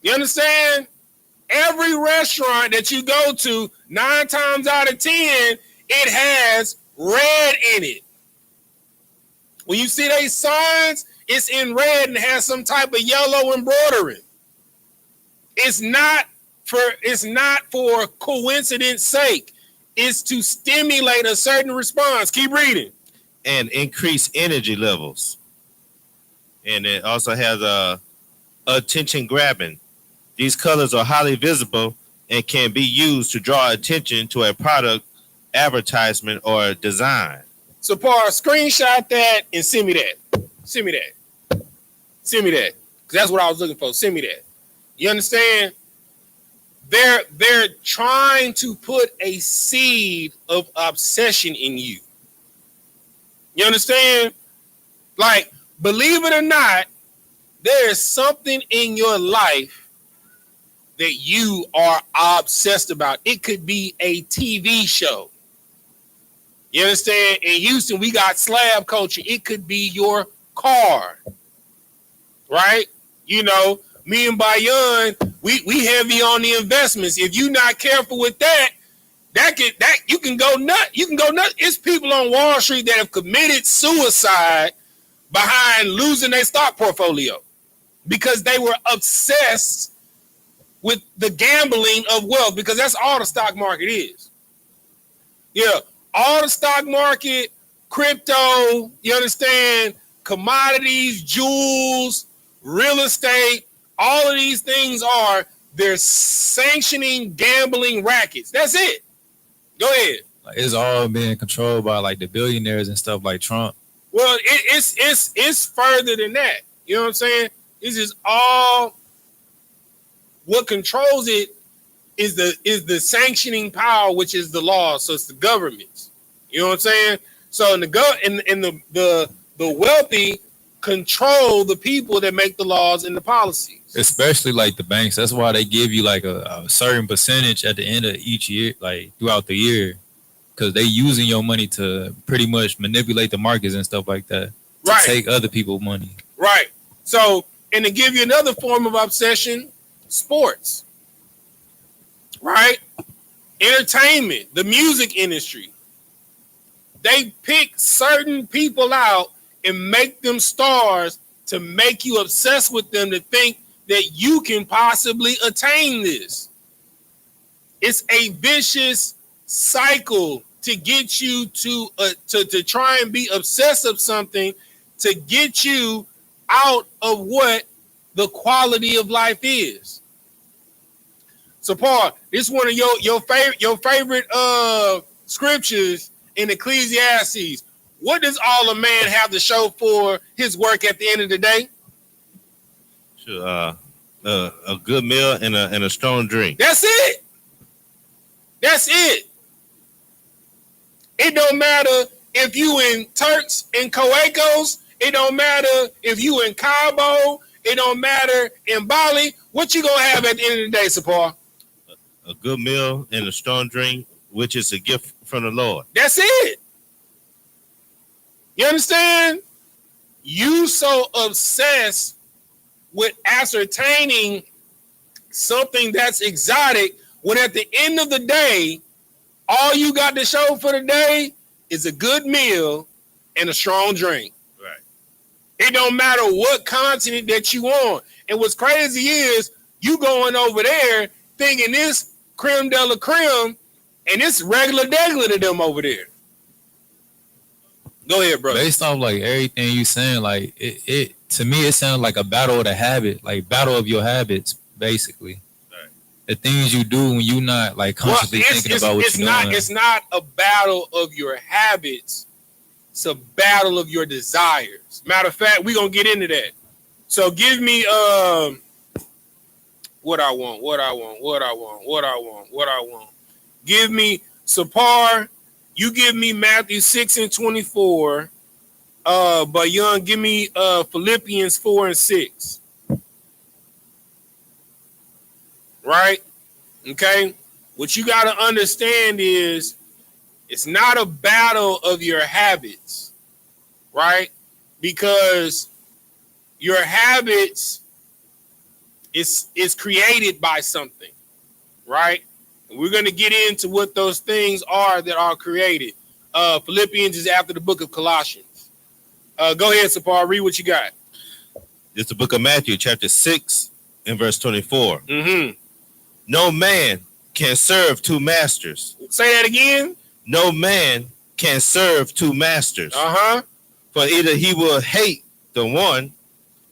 You understand? Every restaurant that you go to, 9 times out of 10, it has red in it. When you see these signs, it's in red and has some type of yellow embroidery. It's not for coincidence sake. It's to stimulate a certain response. Keep reading. And increase energy levels. And it also has attention grabbing. These colors are highly visible and can be used to draw attention to a product, advertisement, or design. So, Par, screenshot that and send me that. Send me that. Send me that. Because that's what I was looking for. Send me that. You understand? They're trying to put a seed of obsession in you. You understand? Like, believe it or not, there is something in your life that you are obsessed about. It could be a TV show. You understand? In Houston, we got slab culture. It could be your car, right? You know, me and Bayan, we heavy on the investments. If you're not careful with that you can go nut. You can go nut. It's people on Wall Street that have committed suicide behind losing their stock portfolio because they were obsessed with the gambling of wealth, because that's all the stock market is. Yeah, all the stock market, crypto, you understand, commodities, jewels, real estate, all of these things they're sanctioning gambling rackets. That's it. Go ahead. Like, it's all being controlled by like the billionaires and stuff like Trump. Well, it's further than that. You know what I'm saying? This is all what controls it is the sanctioning power, which is the law. So it's the governments. You know what I'm saying? So in the wealthy control the people that make the laws and the policies. Especially like the banks. That's why they give you like a certain percentage at the end of each year, like throughout the year, because they using your money to pretty much manipulate the markets and stuff like that. To take other people's money. Right. So, and to give you another form of obsession, sports. Right? Entertainment, the music industry. They pick certain people out and make them stars to make you obsessed with them, to think that you can possibly attain this. It's a vicious cycle to get you to try and be obsessed of something, to get you out of what the quality of life is. So, Paul, this is one of your favorite scriptures in Ecclesiastes. What does all a man have to show for his work at the end of the day? Sure, a good meal and a strong drink. That's it. That's it. It don't matter if you in Turks and Caicos. It don't matter if you in Cabo. It don't matter in Bali. What you gonna have at the end of the day, Sapar? A good meal and a strong drink, which is a gift from the Lord. That's it. You understand? You so obsessed with ascertaining something that's exotic, when at the end of the day, all you got to show for the day is a good meal and a strong drink. Right. It don't matter what continent that you on. And what's crazy is you going over there thinking this creme de la creme, and it's regular degular to them over there. Go ahead, brother. Based off like everything you saying, like it to me, it sounds like a battle of the habit, like battle of your habits, basically. Right. The things you do when you not like consciously thinking about what you're doing. It's not a battle of your habits. It's a battle of your desires. Matter of fact, we're gonna get into that. So give me what I want. Give me Sapar. You give me Matthew 6:24. But Young, give me Philippians 4:6. Right? Okay. What you got to understand is it's not a battle of your habits, right? Because your habits is created by something, right? We're going to get into what those things are that are created. Philippians is after the book of Colossians. Go ahead, Sapar. Read what you got. It's the book of Matthew, chapter 6, and verse 24. Mm-hmm. No man can serve two masters. Say that again. No man can serve two masters. Uh-huh. For either he will hate the one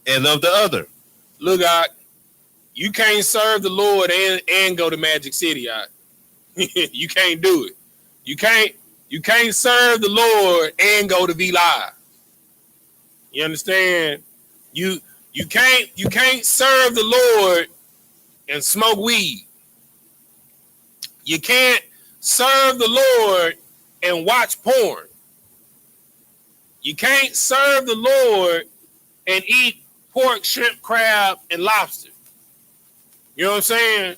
and love the other. Look, you can't serve the Lord and go to Magic City. You can't do it. You can't serve the Lord and go to V Live. You understand? You can't serve the Lord and smoke weed. You can't serve the Lord and watch porn. You can't serve the Lord and eat pork, shrimp, crab, and lobster. You know what I'm saying?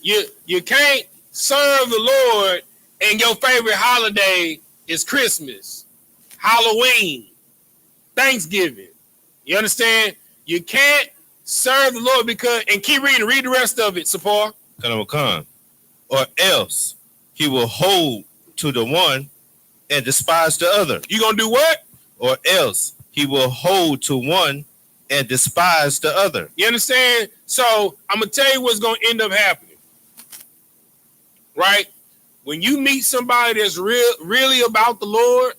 You can't serve the Lord and your favorite holiday is Christmas, Halloween, Thanksgiving. You understand? You can't serve the Lord because, and keep reading, read the rest of it, Sapar. Or else he will hold to the one and despise the other. You gonna do what? Or else he will hold to one and despise the other. You understand? So I'm gonna tell you what's gonna end up happening. Right? When you meet somebody that's really about the Lord,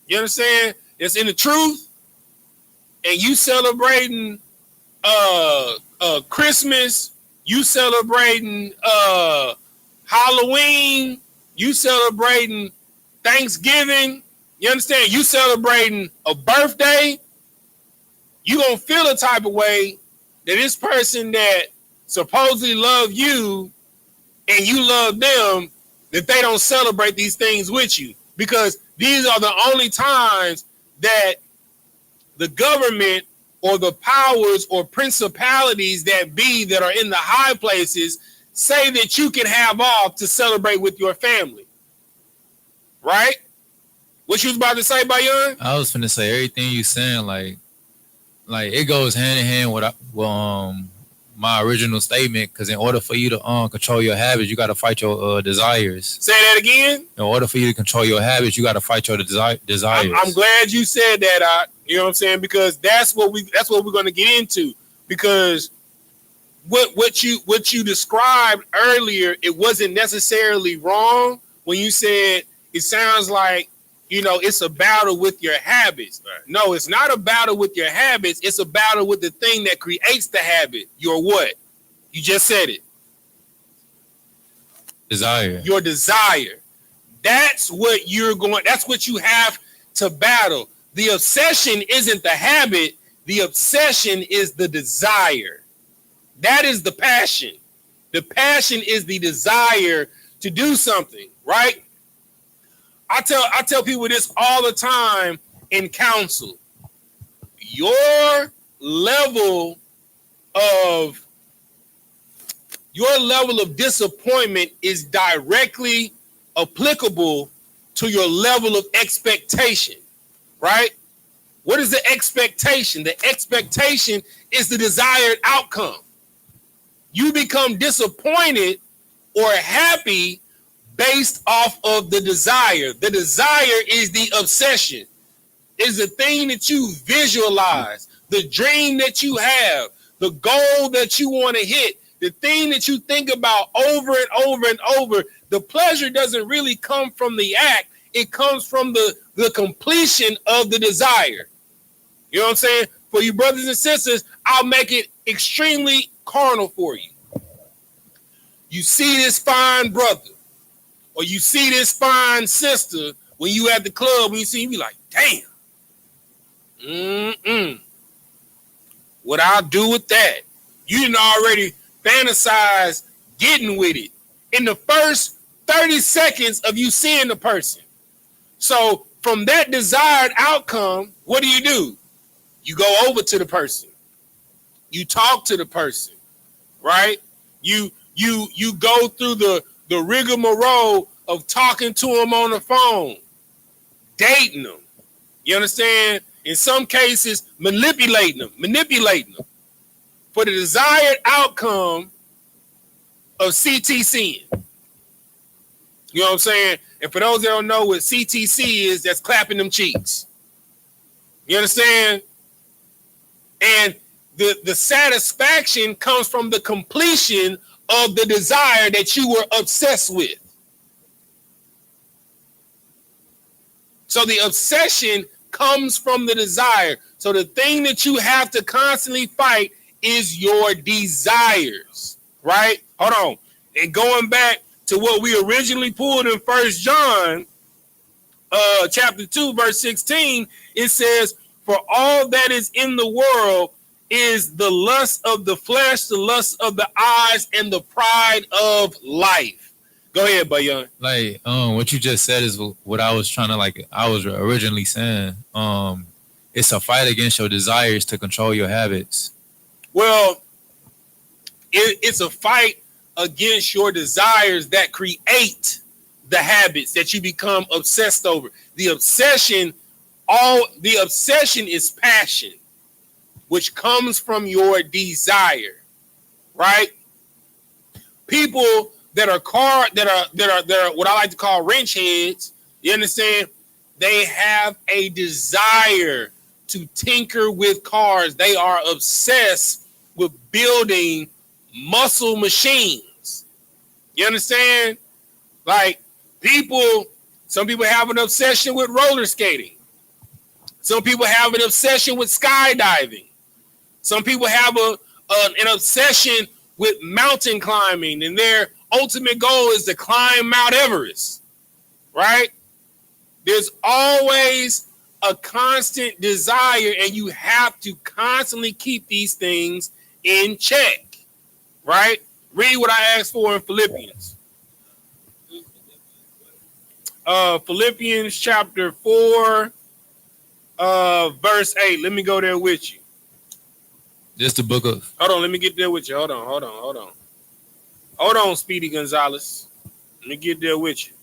you understand? That's in the truth, and you celebrating Christmas, you celebrating Halloween, you celebrating Thanksgiving, you understand? You celebrating a birthday, you gonna feel a type of way that this person that supposedly love you and you love them, that they don't celebrate these things with you, because these are the only times that the government or the powers or principalities that are in the high places say that you can have off to celebrate with your family. Right? What you was about to say, Bayon? I was finna say everything you saying, like it goes hand in hand with my original statement, because in order for you to control your habits, you got to fight your desires. Say that again. In order for you to control your habits, you got to fight your desires. I'm glad you said that. You know what I'm saying? Because that's what we're going to get into. Because what you described earlier, it wasn't necessarily wrong when you said it sounds like, you know, it's a battle with your habits. Right. No, it's not a battle with your habits. It's a battle with the thing that creates the habit. Your what? You just said it. Desire. Your desire. That's what that's what you have to battle. The obsession isn't the habit. The obsession is the desire. That is the passion. The passion is the desire to do something, right? I tell people this all the time in counsel. Your level of disappointment is directly applicable to your level of expectation, right? What is the expectation? The expectation is the desired outcome. You become disappointed or happy based off of the desire. The desire is the obsession. Is the thing that you visualize, the dream that you have, the goal that you want to hit, the thing that you think about over and over and over. The pleasure doesn't really come from the act. It comes from the completion of the desire. You know what I'm saying? For you brothers and sisters, I'll make it extremely carnal for you. You see this fine brother, or you see this fine sister when you at the club, when you see, you be like, damn. What I'll do with that? You didn't already fantasize getting with it in the first 30 seconds of you seeing the person. So from that desired outcome, what do? You go over to the person. You talk to the person, right? You go through the rigmarole of talking to them on the phone, dating them. You understand? In some cases, manipulating them for the desired outcome of CTCing. You know what I'm saying? And for those that don't know what CTC is, that's clapping them cheeks. You understand? And the satisfaction comes from the completion of the desire that you were obsessed with. So the obsession comes from the desire. So the thing that you have to constantly fight is your desires, right? Hold on. And going back to what we originally pulled in 1 John chapter 2, verse 16, it says, for all that is in the world is the lust of the flesh, the lust of the eyes, and the pride of life. Go ahead, Bayan. Like, what you just said is what I was trying to, I was originally saying. It's a fight against your desires to control your habits. Well, it's a fight against your desires that create the habits that you become obsessed over. The obsession is passion, which comes from your desire, right? People that are what I like to call wrench heads, you understand? They have a desire to tinker with cars. They are obsessed with building muscle machines. You understand? Like some people have an obsession with roller skating. Some people have an obsession with skydiving. Some people have an obsession with mountain climbing, and their ultimate goal is to climb Mount Everest, right? There's always a constant desire, and you have to constantly keep these things in check, right? Read what I asked for in Philippians. Philippians chapter 4, verse 8. Let me go there with you. Just the book of... Hold on, let me get there with you. Hold on. Hold on, Speedy Gonzalez. Let me get there with you.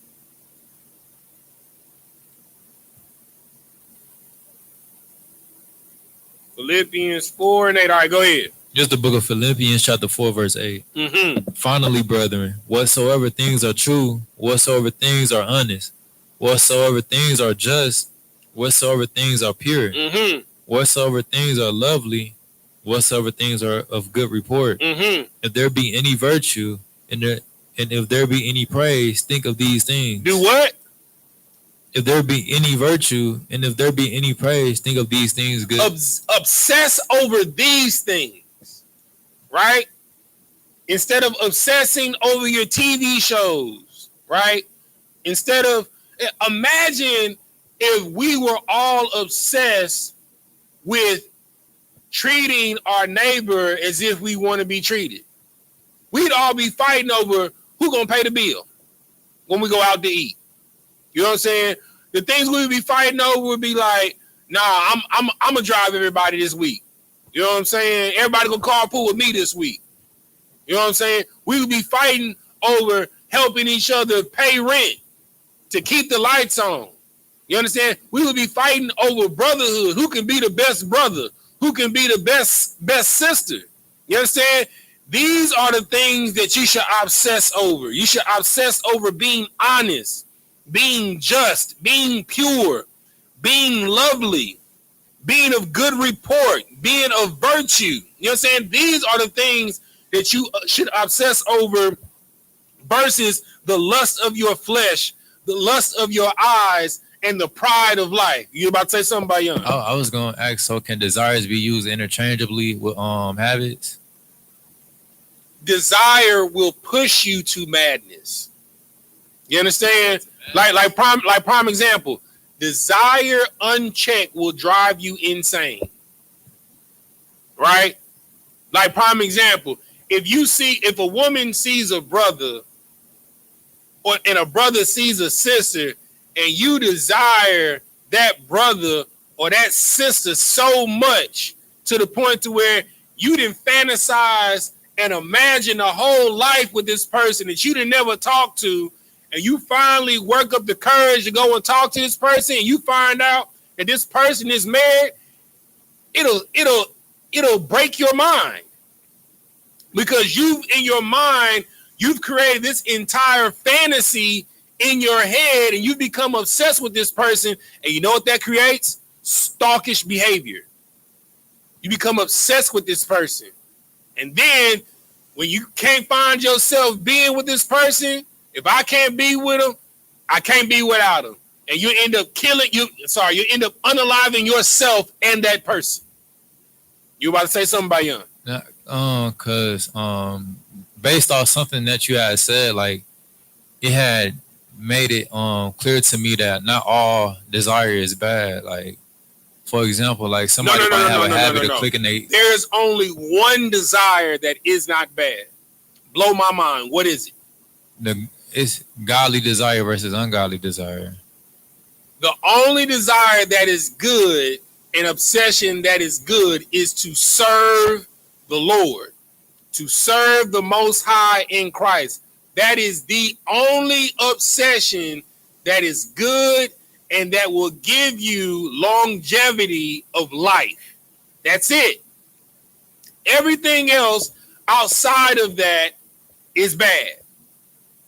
Philippians 4 and 8. All right, go ahead. Just the book of Philippians chapter 4, verse 8. Mm-hmm. Finally, brethren, whatsoever things are true, whatsoever things are honest, whatsoever things are just, whatsoever things are pure, mm-hmm. whatsoever things are lovely, whatsoever things are of good report. Mm-hmm. If there be any virtue, and if there be any praise, think of these things. Do what? If there be any virtue, and if there be any praise, think of these things good. Obsess over these things, right? Instead of obsessing over your TV shows, right? Instead of, imagine if we were all obsessed with treating our neighbor as if we want to be treated. We'd all be fighting over who's going to pay the bill when we go out to eat. You know what I'm saying? The things we would be fighting over would be like, nah, I'm gonna drive everybody this week. You know what I'm saying? Everybody gonna carpool with me this week. You know what I'm saying? We would be fighting over helping each other pay rent to keep the lights on. You understand? We would be fighting over brotherhood. Who can be the best brother? Who can be the best sister? You understand? These are the things that you should obsess over. You should obsess over being honest, being just, being pure, being lovely, being of good report, being of virtue. You know what I'm saying? These are the things that you should obsess over versus the lust of your flesh, the lust of your eyes, and the pride of life. You about to say something about Young? I was going to ask, so can desires be used interchangeably with habits? Desire will push you to madness. You understand? Like prime example, desire unchecked will drive you insane. Right? Like prime example, if a woman sees a brother and a brother sees a sister and you desire that brother or that sister so much to the point to where you didn't fantasize and imagine a whole life with this person that you didn't never talk to, and you finally work up the courage to go and talk to this person, and you find out that this person is married, it'll break your mind. Because in your mind, you've created this entire fantasy in your head and you become obsessed with this person, and you know what that creates? Stalkish behavior. You become obsessed with this person. And then when you can't find yourself being with this person, if I can't be with him, I can't be without him. And you end up you end up unaliving yourself and that person. You about to say something about Young? Cause based off something that you had said, like it had made it clear to me that not all desire is bad. Like, for example, like somebody might have a habit of clicking There's only one desire that is not bad. Blow my mind. What is it? It's godly desire versus ungodly desire. The only desire that is good, an obsession that is good, is to serve the Lord, to serve the Most High in Christ. That is the only obsession that is good and that will give you longevity of life. That's it. Everything else outside of that is bad.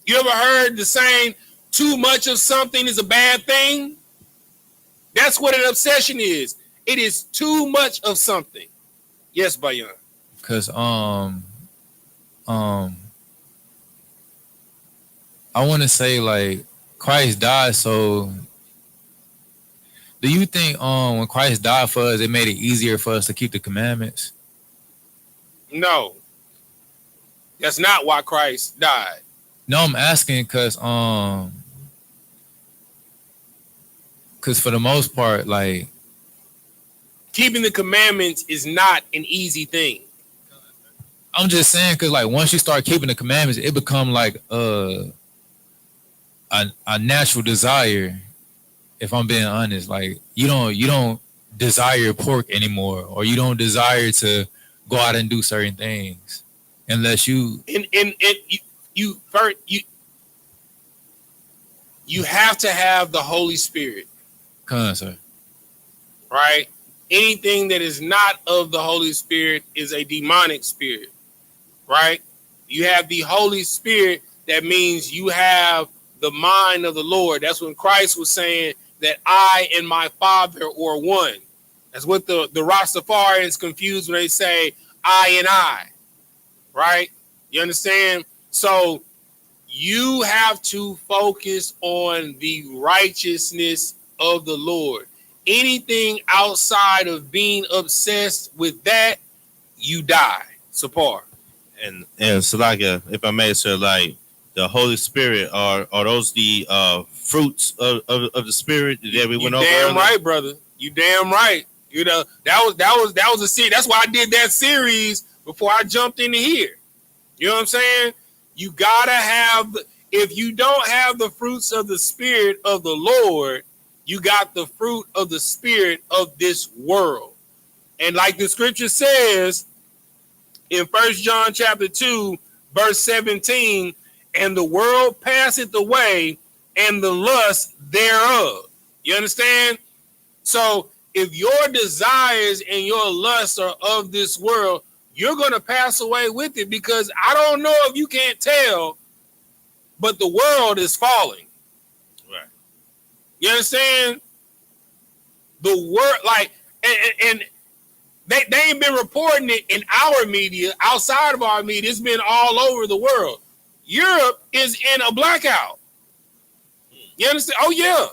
You ever heard the saying, too much of something is a bad thing? That's what an obsession is. It is too much of something. Yes, Bayan. Because I want to say, like, Christ died, so do you think when Christ died for us, it made it easier for us to keep the commandments? No. That's not why Christ died. No, I'm asking because for the most part, like, keeping the commandments is not an easy thing. I'm just saying because, like, once you start keeping the commandments, it become like a natural desire. If I'm being honest, like you don't desire pork anymore, or you don't desire to go out and do certain things unless you you have to have the Holy Spirit. Come on, sir. Right? Anything that is not of the Holy Spirit is a demonic spirit. Right? You have the Holy Spirit, that means you have the mind of the Lord. That's when Christ was saying that I and my Father are one. That's what the Rastafarians confused when they say I and I. Right? You understand? So you have to focus on the righteousness of the Lord. Anything outside of being obsessed with that, you die. Sapar. And Salakia, if I may, sir, like the Holy Spirit, are those the fruits of the Spirit that we went over? Damn right, brother. You damn right. You know, that was a series. That's why I did that series before I jumped into here. You know what I'm saying? You gotta have, if you don't have the fruits of the Spirit of the Lord, you got the fruit of the spirit of this world. And like the scripture says in 1 John chapter 2, verse 17, and the world passeth away and the lust thereof. You understand? So if your desires and your lusts are of this world, you're going to pass away with it, because I don't know if you can't tell, but the world is falling. Right. You understand? The word, like, and they ain't been reporting it in our media, outside of our media. It's been all over the world. Europe is in a blackout. You understand? Oh, yeah.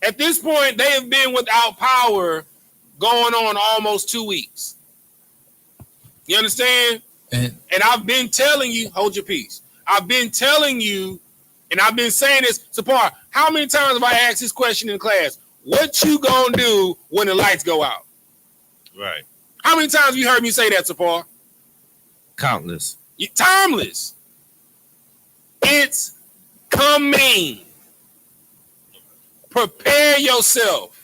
At this point, they have been without power going on almost 2 weeks. You understand? And I've been telling you, hold your peace. I've been telling you, and I've been saying this, Sapar, how many times have I asked this question in class? What you gonna do when the lights go out? Right. How many times have you heard me say that, Sapar? Countless. Timeless. It's coming. Prepare yourself.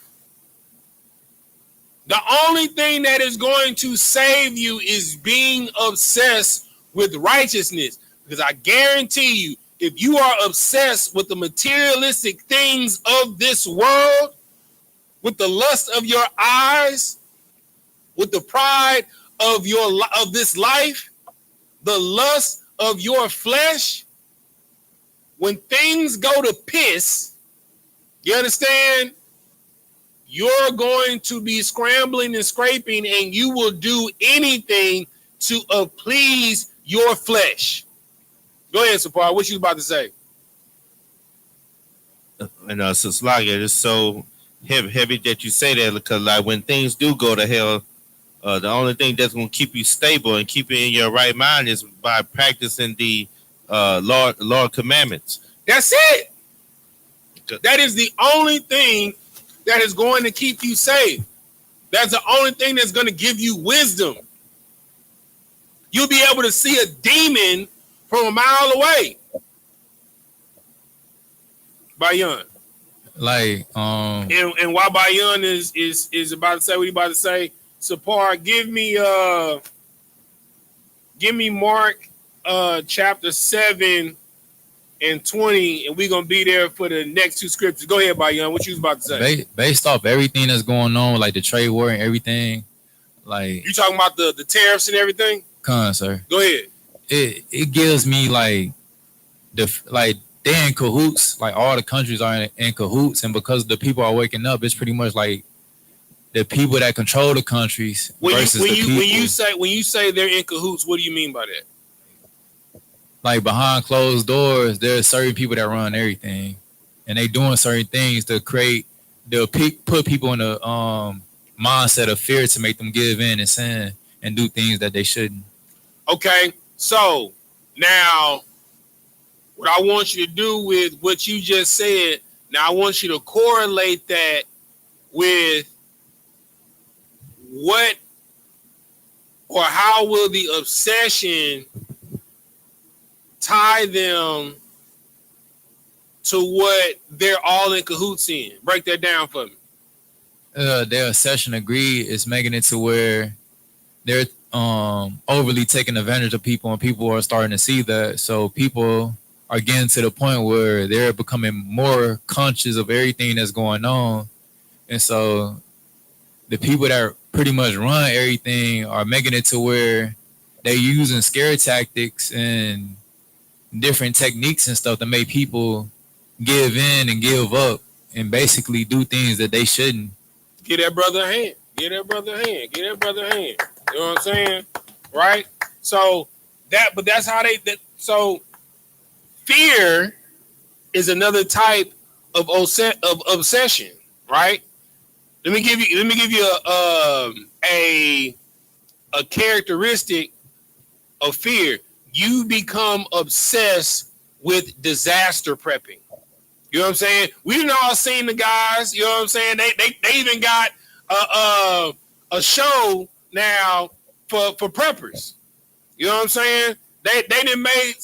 The only thing that is going to save you is being obsessed with righteousness. Because I guarantee you, if you are obsessed with the materialistic things of this world, with the lust of your eyes, with the pride of this life, the lust of your flesh, when things go to piss, you understand? You're going to be scrambling and scraping, and you will do anything to please your flesh. Go ahead, Sapar. What you about to say? And so Slaga, it's so heavy that you say that, because like when things do go to hell, the only thing that's gonna keep you stable and keep you in your right mind is by practicing the Lord commandments. That's it. That is the only thing that is going to keep you safe. That's the only thing that's going to give you wisdom. You'll be able to see a demon from a mile away. Bayan. Like, and while Bayan is about to say what he about to say, Sapar, give me Mark chapter 7 and 20, and we're gonna be there for the next two scriptures. Go ahead, Bayan. What you was about to say? Based off everything that's going on, like the trade war and everything, like you talking about the tariffs and everything? Sir. Go ahead. It gives me like they're in cahoots, like all the countries are in cahoots, and because the people are waking up, it's pretty much like the people that control the countries versus the people. When you say they're in cahoots, what do you mean by that? Like behind closed doors, there's certain people that run everything, and they doing certain things to put people in a mindset of fear to make them give in and sin and do things that they shouldn't. Okay, so now what I want you to do with what you just said, now I want you to correlate that with what or how will the obsession tie them to what they're all in cahoots in? Break that down for me. Their obsession is making it to where they're overly taking advantage of people, and people are starting to see that. So people are getting to the point where they're becoming more conscious of everything that's going on. And so the people that pretty much run everything are making it to where they're using scare tactics and different techniques and stuff to make people give in and give up and basically do things that they shouldn't. Get that brother a hand. Get that brother a hand. Get that brother a hand. You know what I'm saying? Right? So that's how so fear is another type of obsession, right? Let me give you a characteristic of fear. You become obsessed with disaster prepping. You know what I'm saying? We've all seen the guys. You know what I'm saying? They even got a show now for preppers. You know what I'm saying? They done made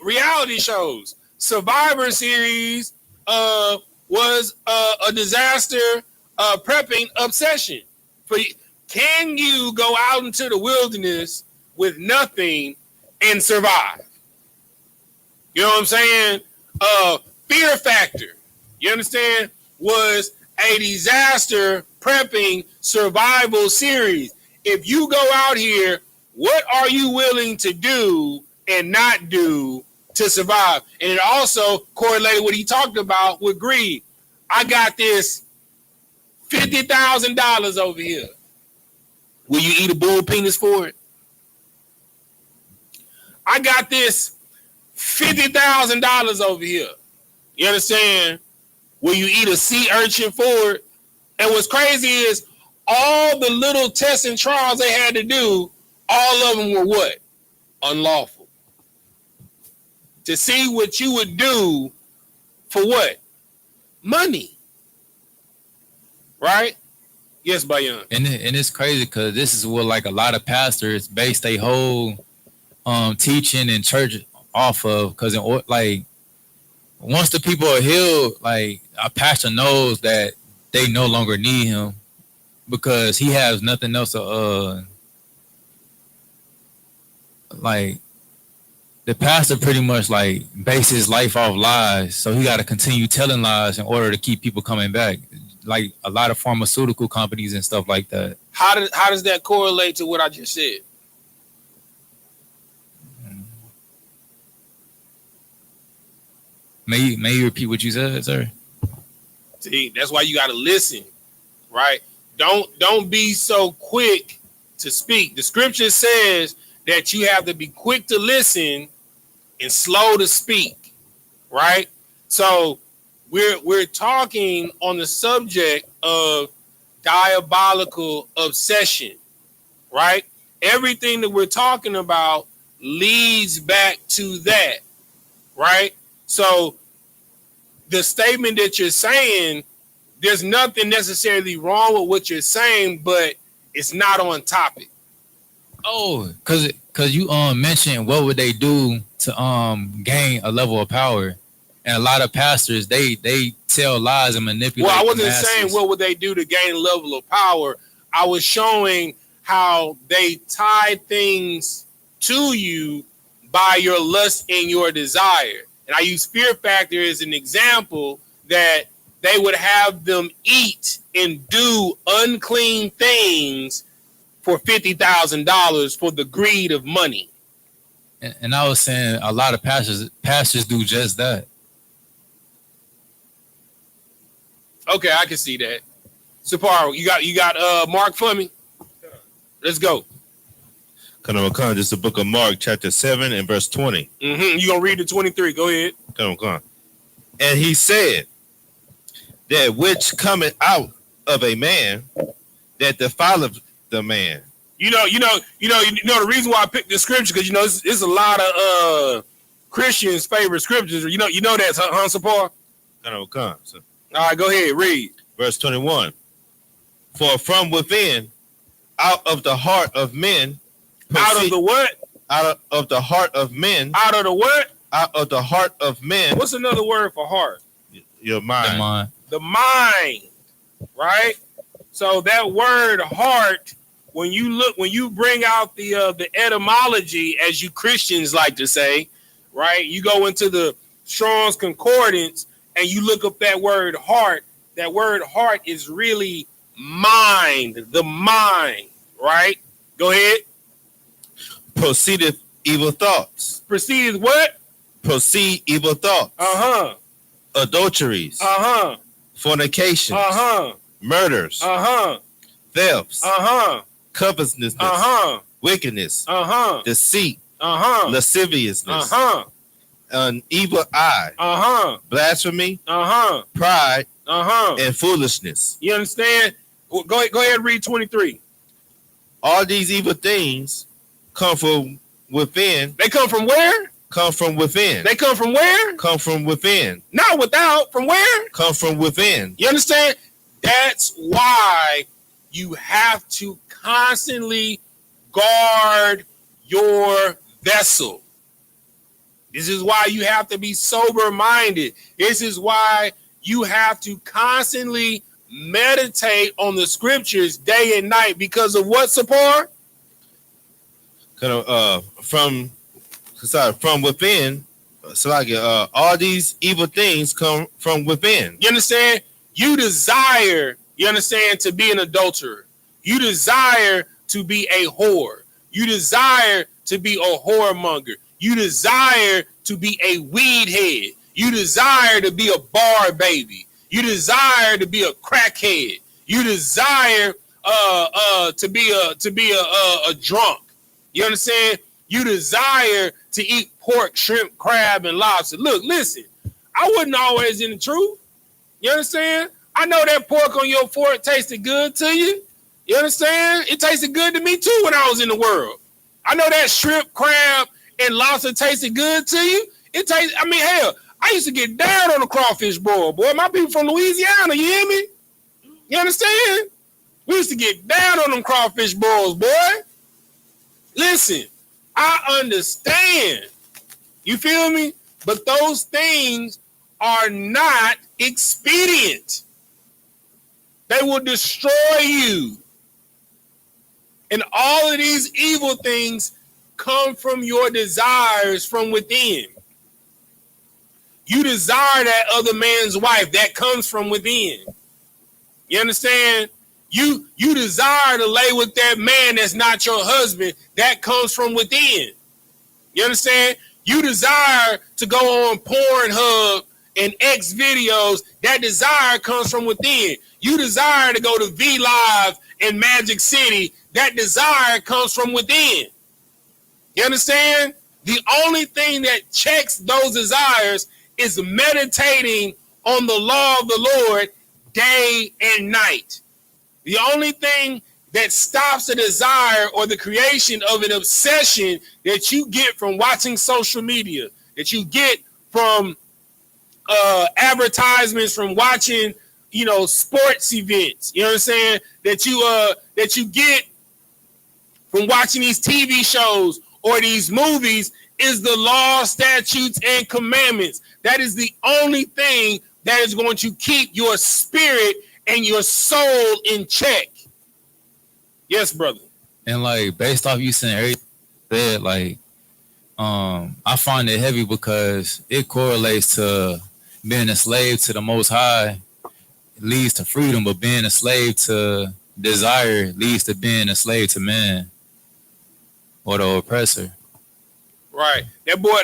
reality shows. Survivor Series was a disaster prepping obsession. Can you go out into the wilderness with nothing and survive? You know what I'm saying? Fear Factor, you understand, was a disaster prepping survival series. If you go out here, what are you willing to do and not do to survive? And it also correlated what he talked about with greed. I got this $50,000 over here. Will you eat a bull penis for it? I got this $50,000 over here. You understand? Will you eat a sea urchin for it? And what's crazy is all the little tests and trials they had to do, all of them were what? Unlawful. To see what you would do for what? Money. Right? Yes, Bayan. And it's crazy because this is what like a lot of pastors base their whole teaching in church off of, because like once the people are healed, like a pastor knows that they no longer need him because he has nothing else to like the pastor pretty much like base his life off lies, so he got to continue telling lies in order to keep people coming back, like a lot of pharmaceutical companies and stuff like that. How does that correlate to what I just said? May you repeat what you said, sir? See, that's why you got to listen, right? Don't be so quick to speak. The scripture says that you have to be quick to listen and slow to speak, right? So we're talking on the subject of diabolical obsession, right? Everything that we're talking about leads back to that, right? So the statement that you're saying, there's nothing necessarily wrong with what you're saying, but it's not on topic. Oh, cause you mentioned what would they do to gain a level of power, and a lot of pastors they tell lies and manipulate. Well, I wasn't masses. saying what would they do to gain a level of power. I was showing how they tie things to you by your lust and your desire. And I use fear factor as an example that they would have them eat and do unclean things for $50,000 for the greed of money. And I was saying a lot of pastors do just that. Okay, I can see that. Saparo, you got Mark for me? Let's go. This is the book of Mark, chapter 7 and verse 20. You gonna read the 23? Go ahead. And he said, that which cometh out of a man, that defileth the man. You know the reason why I picked this scripture, because it's a lot of Christians' favorite scriptures. You know that's Sapar? All right, go ahead, read. Verse 21. For from within, out of the heart of men. Out of the what? Out of the heart of men. Out of the what? Out of the heart of men. What's another word for heart? Your mind. The mind, right? So that word heart, when you bring out the etymology, as you Christians like to say, right? You go into the Strong's Concordance and you look up that word heart. That word heart is really mind, the mind, right? Go ahead. Proceedeth evil thoughts. Proceedeth what? Proceed evil thoughts. Adulteries. Fornications. Murders. Thefts. Covetousness. Wickedness. Deceit. Lasciviousness. An evil eye. Blasphemy. Pride. And foolishness. You understand? Well, go ahead and read 23. All these evil things come from within. They come from where? Come from within. They come from where? Come from within. Not without. From where? Come from within. You understand? That's why you have to constantly guard your vessel. This is why you have to be sober-minded. This is why you have to constantly meditate on the scriptures day and night. Because of what, Sapar? From within. So all these evil things come from within. You understand? You desire, to be an adulterer. You desire to be a whore. You desire to be a whoremonger. You desire to be a weed head. You desire to be a bar baby. You desire to be a crackhead. You desire to be a drunk. You understand? You desire to eat pork, shrimp, crab, and lobster. Look, listen, I wasn't always in the truth. You understand? I know that pork on your fork tasted good to you. You understand? It tasted good to me too when I was in the world. I know that shrimp, crab, and lobster tasted good to you. Hell, I used to get down on the crawfish boil, boy. My people from Louisiana, you hear me? You understand? We used to get down on them crawfish boils, boy. Listen, I understand. You feel me? But those things are not expedient. They will destroy you. And all of these evil things come from your desires from within. You desire that other man's wife. That comes from within. You understand? You desire to lay with that man that's not your husband. That comes from within. You understand? You desire to go on Pornhub and X videos, that desire comes from within. You desire to go to V Live in Magic City, that desire comes from within. You understand? The only thing that checks those desires is meditating on the law of the Lord day and night. The only thing that stops the desire or the creation of an obsession that you get from watching social media, that you get from advertisements, from watching, sports events, you know what I'm saying, that you get from watching these TV shows or these movies, is the law, statutes, and commandments. That is the only thing that is going to keep your spirit and your soul in check. Yes, brother. And like based off you saying everything, like I find it heavy because it correlates to being a slave to the Most High leads to freedom, but being a slave to desire leads to being a slave to man or the oppressor. Right. That boy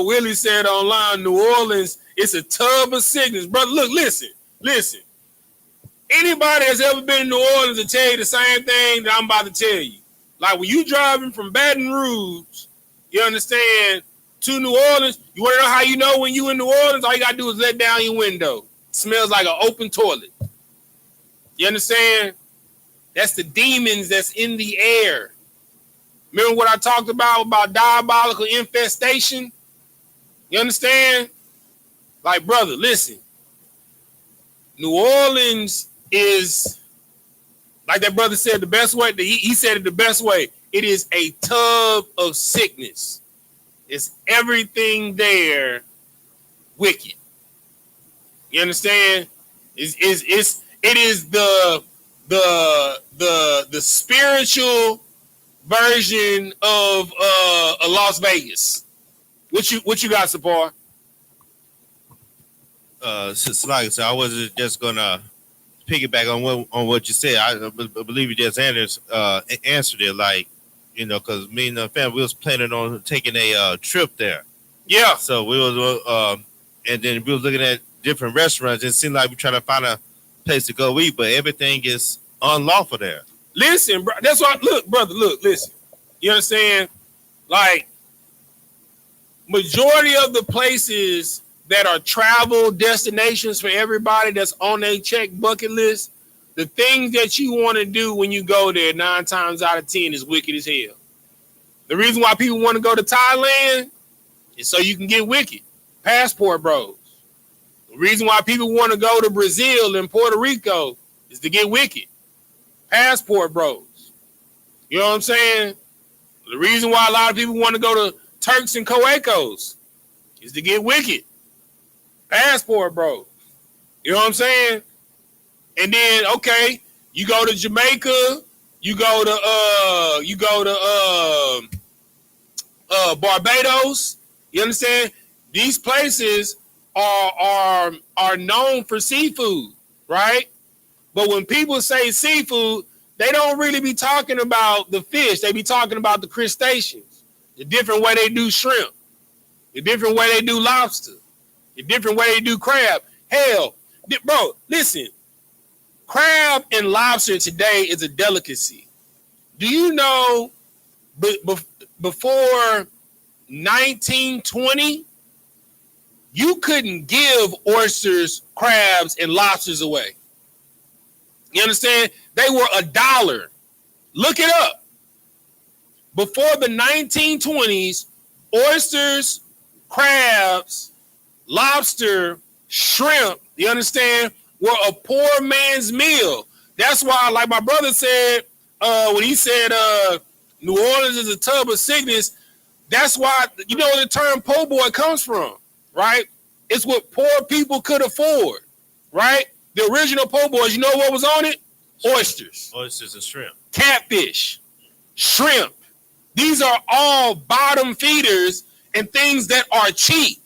Willie said online, New Orleans, it's a tub of sickness. Brother, look, listen. Anybody that's ever been in New Orleans will tell you the same thing that I'm about to tell you. Like when you driving from Baton Rouge, you understand, to New Orleans, you want to know how you know when you in New Orleans? All you got to do is let down your window. It smells like an open toilet. You understand? That's the demons that's in the air. Remember what I talked about diabolical infestation? You understand? Like, brother, listen. New Orleans is, like that brother said, the best way. He said it the best way. It is a tub of sickness. It's everything there wicked. You understand? It is the spiritual version of a Las Vegas. What you got, Sapar? So like I said, I wasn't just gonna piggyback on what you said. I believe you just answered it, like, because me and the family, we was planning on taking a trip there. Yeah. So we was and then we was looking at different restaurants. It seemed like we trying to find a place to go eat, but everything is unlawful there. Listen, bro. That's why. Look, brother. Look, listen. You understand? Like, majority of the places that are travel destinations for everybody that's on their check bucket list, the things that you want to do when you go there 9 times out of 10 is wicked as hell. The reason why people want to go to Thailand is so you can get wicked. Passport bros. The reason why people want to go to Brazil and Puerto Rico is to get wicked. Passport bros. You know what I'm saying? The reason why a lot of people want to go to Turks and Caicos is to get wicked. Passport bros. You know what I'm saying? And then, okay, you go to Jamaica, you go to Barbados. You understand? These places are known for seafood, right? But when people say seafood, they don't really be talking about the fish. They be talking about the crustaceans, the different way they do shrimp, the different way they do lobster, the different way they do crab. Hell, bro, listen. Crab and lobster today is a delicacy. Do you know before 1920, you couldn't give oysters, crabs, and lobsters away? You understand? They were $1. Look it up. Before the 1920s, oysters, crabs, lobster, shrimp, you understand, were a poor man's meal. That's why, like my brother said, when he said New Orleans is a tub of sickness, that's why, you know where the term po' boy comes from, right? It's what poor people could afford, right? The original po' boys, you know what was on it? Oysters. Oysters and shrimp. Catfish. Shrimp. These are all bottom feeders and things that are cheap.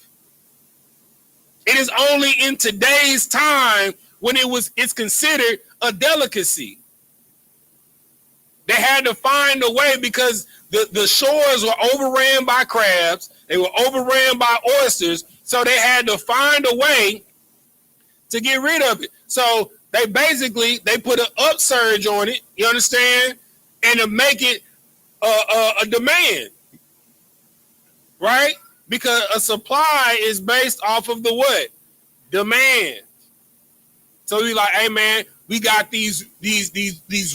It is only in today's time when it's considered a delicacy. They had to find a way because the shores were overran by crabs. They were overran by oysters. So they had to find a way to get rid of it. So they put an upsurge on it, you understand? And to make it a demand, right? Because a supply is based off of the what? Demand. So we like, hey man, we got these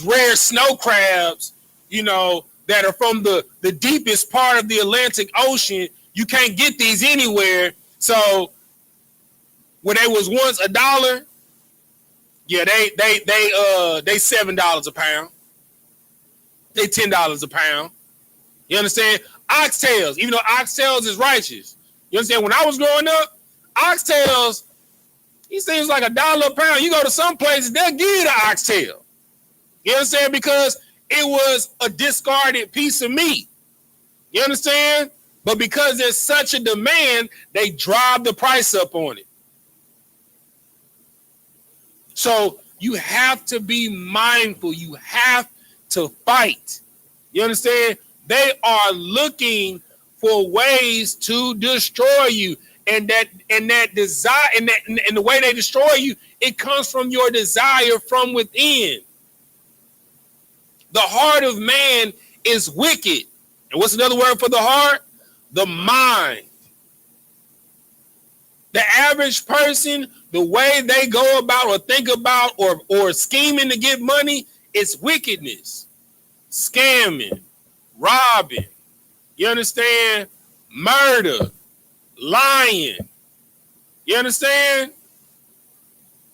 rare snow crabs, you know, that are from the deepest part of the Atlantic Ocean. You can't get these anywhere. So when they was once $1, yeah, they $7 a pound. They $10 a pound. You understand? Oxtails, even though oxtails is righteous. You understand? When I was growing up, oxtails, he seems like $1 a pound. You go to some places, they'll give you the oxtail. You understand? Because it was a discarded piece of meat. You understand? But because there's such a demand, they drive the price up on it. So you have to be mindful. You have to fight. You understand? They are looking for ways to destroy you. And that desire and the way they destroy you, it comes from your desire from within. The heart of man is wicked. And what's another word for the heart? The mind. The average person, the way they go about or think about or scheming to get money, is wickedness. Scamming, robbing, you understand? Murder, lying. You understand?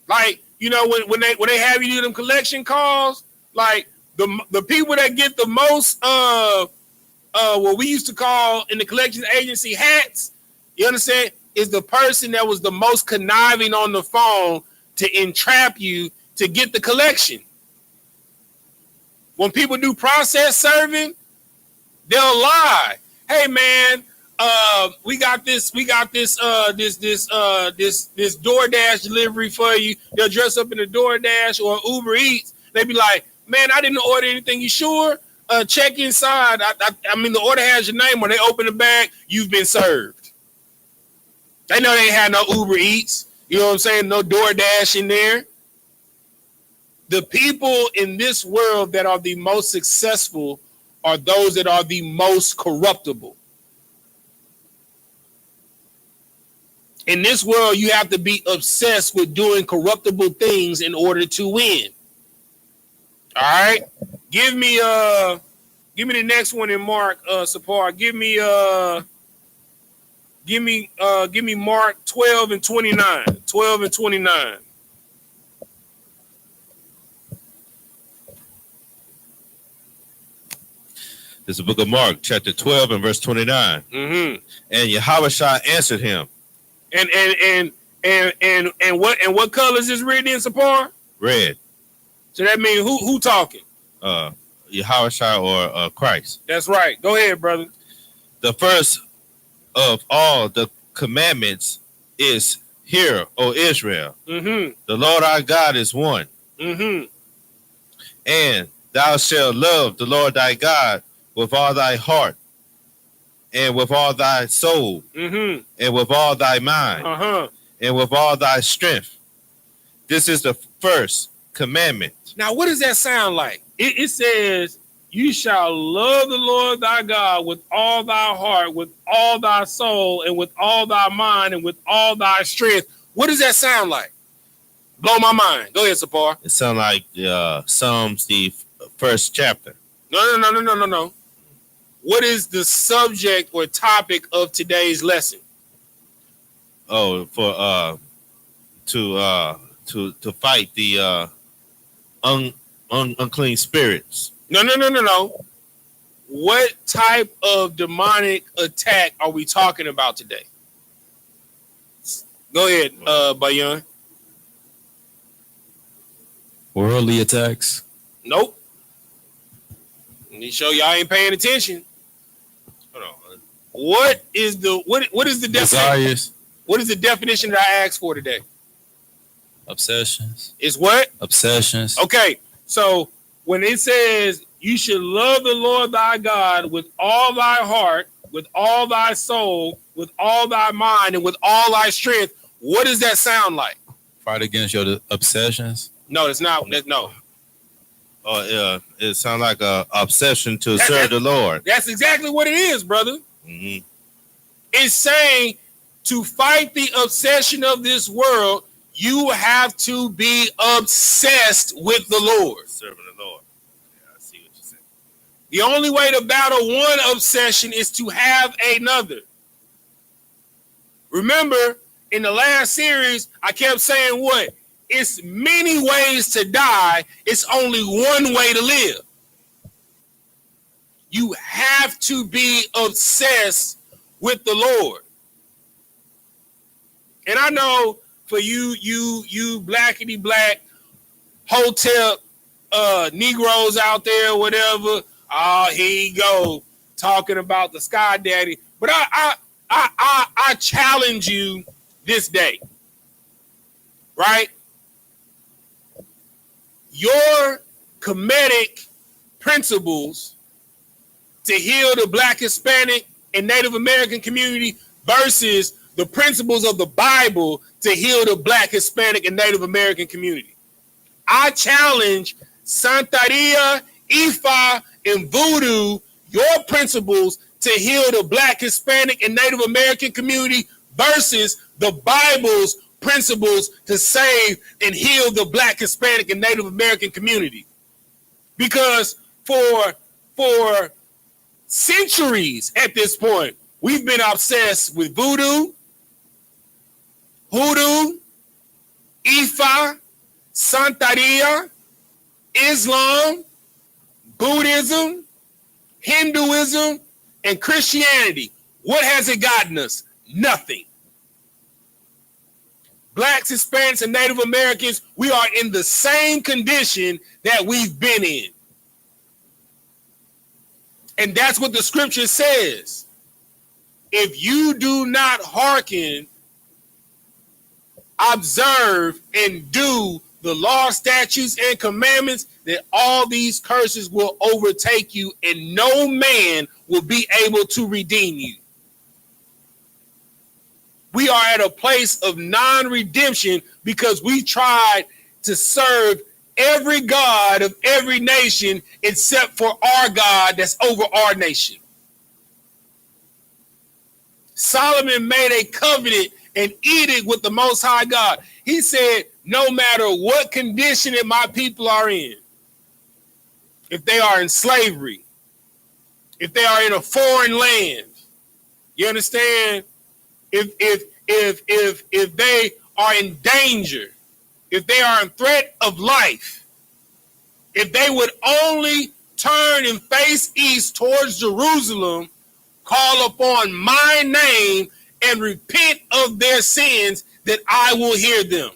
Like, you know, when they have you do them collection calls, like the people that get the most what we used to call in the collection agency hats, you understand, is the person that was the most conniving on the phone to entrap you to get the collection. When people do process serving, they'll lie. Hey man, we got this DoorDash delivery for you. They'll dress up in a DoorDash or Uber Eats. They be like, man, I didn't order anything. You sure? Check inside. I mean, the order has your name. When they open the bag, you've been served. They know they ain't had no Uber Eats. You know what I'm saying? No DoorDash in there. The people in this world that are the most successful are those that are the most corruptible. In this world, you have to be obsessed with doing corruptible things in order to win. All right? Give me the next one in Mark, Sapar. Give me Mark 12 and 29. 12 and 29. This is the book of Mark, chapter 12 and verse 29. Mm-hmm. And Yahushua answered him. And what color is this written in, Sapar? Red. So that means who talking? Yahushua or Christ. That's right. Go ahead, brother. The first of all the commandments is, hear, O Israel. Mm-hmm. The Lord our God is one. Mm-hmm. And thou shalt love the Lord thy God with all thy heart, and with all thy soul, mm-hmm. and with all thy mind, and with all thy strength. This is the first commandment. Now, what does that sound like? It says, you shall love the Lord thy God with all thy heart, with all thy soul, and with all thy mind, and with all thy strength. What does that sound like? Blow my mind. Go ahead, Sapar. It sounds like Psalms, the first chapter. No. What is the subject or topic of today's lesson? Oh, for to fight the unclean spirits. No. What type of demonic attack are we talking about today? Go ahead, Bayan. Worldly attacks. Nope. Let me show y'all ain't paying attention. Hold on. What is the definition? Desires. What is the definition that I asked for today? Obsessions. Is what? Obsessions. Okay. So when it says you should love the Lord thy God with all thy heart, with all thy soul, with all thy mind, and with all thy strength. What does that sound like? Fight against your obsessions. No, it's not. No. It sounds like a obsession to serve the Lord. That's exactly what it is, brother. Mm-hmm. It's saying to fight the obsession of this world, you have to be obsessed with the Lord. Serving the Lord. Yeah, I see what you're saying. The only way to battle one obsession is to have another. Remember, in the last series, I kept saying what? It's many ways to die. It's only one way to live. You have to be obsessed with the Lord. And I know for you blackity black hotel Negroes out there, whatever, here you go, talking about the Sky Daddy. But I challenge you this day, right? Your comedic principles to heal the Black, Hispanic, and Native American community versus the principles of the Bible to heal the Black, Hispanic, and Native American community. I challenge Santeria, Ifa, and Voodoo, your principles to heal the Black, Hispanic, and Native American community versus the Bible's principles to save and heal the Black, Hispanic, and Native American community. Because for centuries at this point, we've been obsessed with voodoo, hoodoo, Ifa, Santeria, Islam, Buddhism, Hinduism, and Christianity. What has it gotten us? Nothing. Blacks, Hispanics, and Native Americans, we are in the same condition that we've been in. And that's what the scripture says. If you do not hearken, observe, and do the law, statutes, and commandments, that all these curses will overtake you, and no man will be able to redeem you. We are at a place of non-redemption because we tried to serve every god of every nation except for our God that's over our nation. Solomon made a covenant and edict with the Most High God. He said, no matter what condition that my people are in, if they are in slavery, if they are in a foreign land, you understand? If they are in danger, if they are in threat of life, if they would only turn and face east towards Jerusalem, call upon my name and repent of their sins, that I will hear them.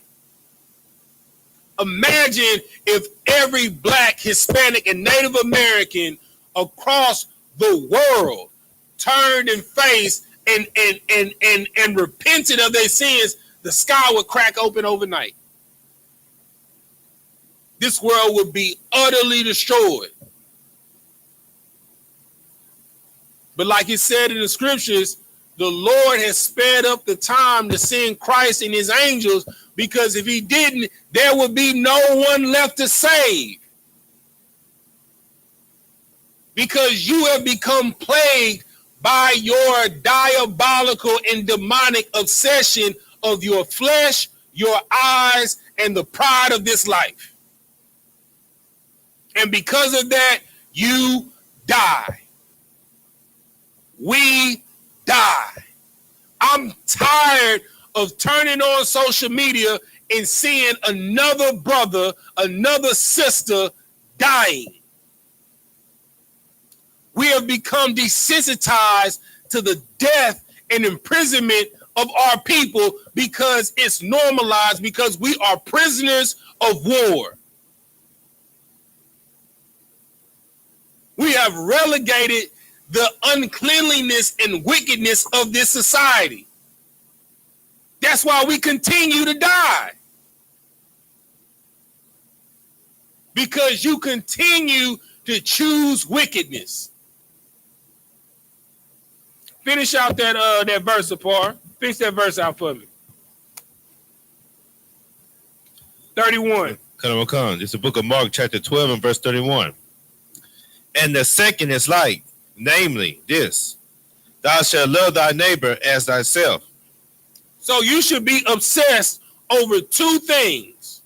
Imagine if every Black, Hispanic, and Native American across the world turned and faced and repented of their sins, the sky would crack open overnight. This world would be utterly destroyed. But like it said in the scriptures, the Lord has sped up the time to send Christ and his angels, because if he didn't, there would be no one left to save. Because you have become plagued by your diabolical and demonic obsession of your flesh, your eyes, and the pride of this life. And because of that, you die. We die. I'm tired of turning on social media and seeing another brother, another sister dying. We have become desensitized to the death and imprisonment of our people because it's normalized, because we are prisoners of war. We have relegated the uncleanliness and wickedness of this society. That's why we continue to die. Because you continue to choose wickedness. Finish out that verse, Apar. Finish that verse out for me. 31. Come. It's the book of Mark, chapter 12 and verse 31. And the second is like, namely this, thou shalt love thy neighbor as thyself. So you should be obsessed over two things.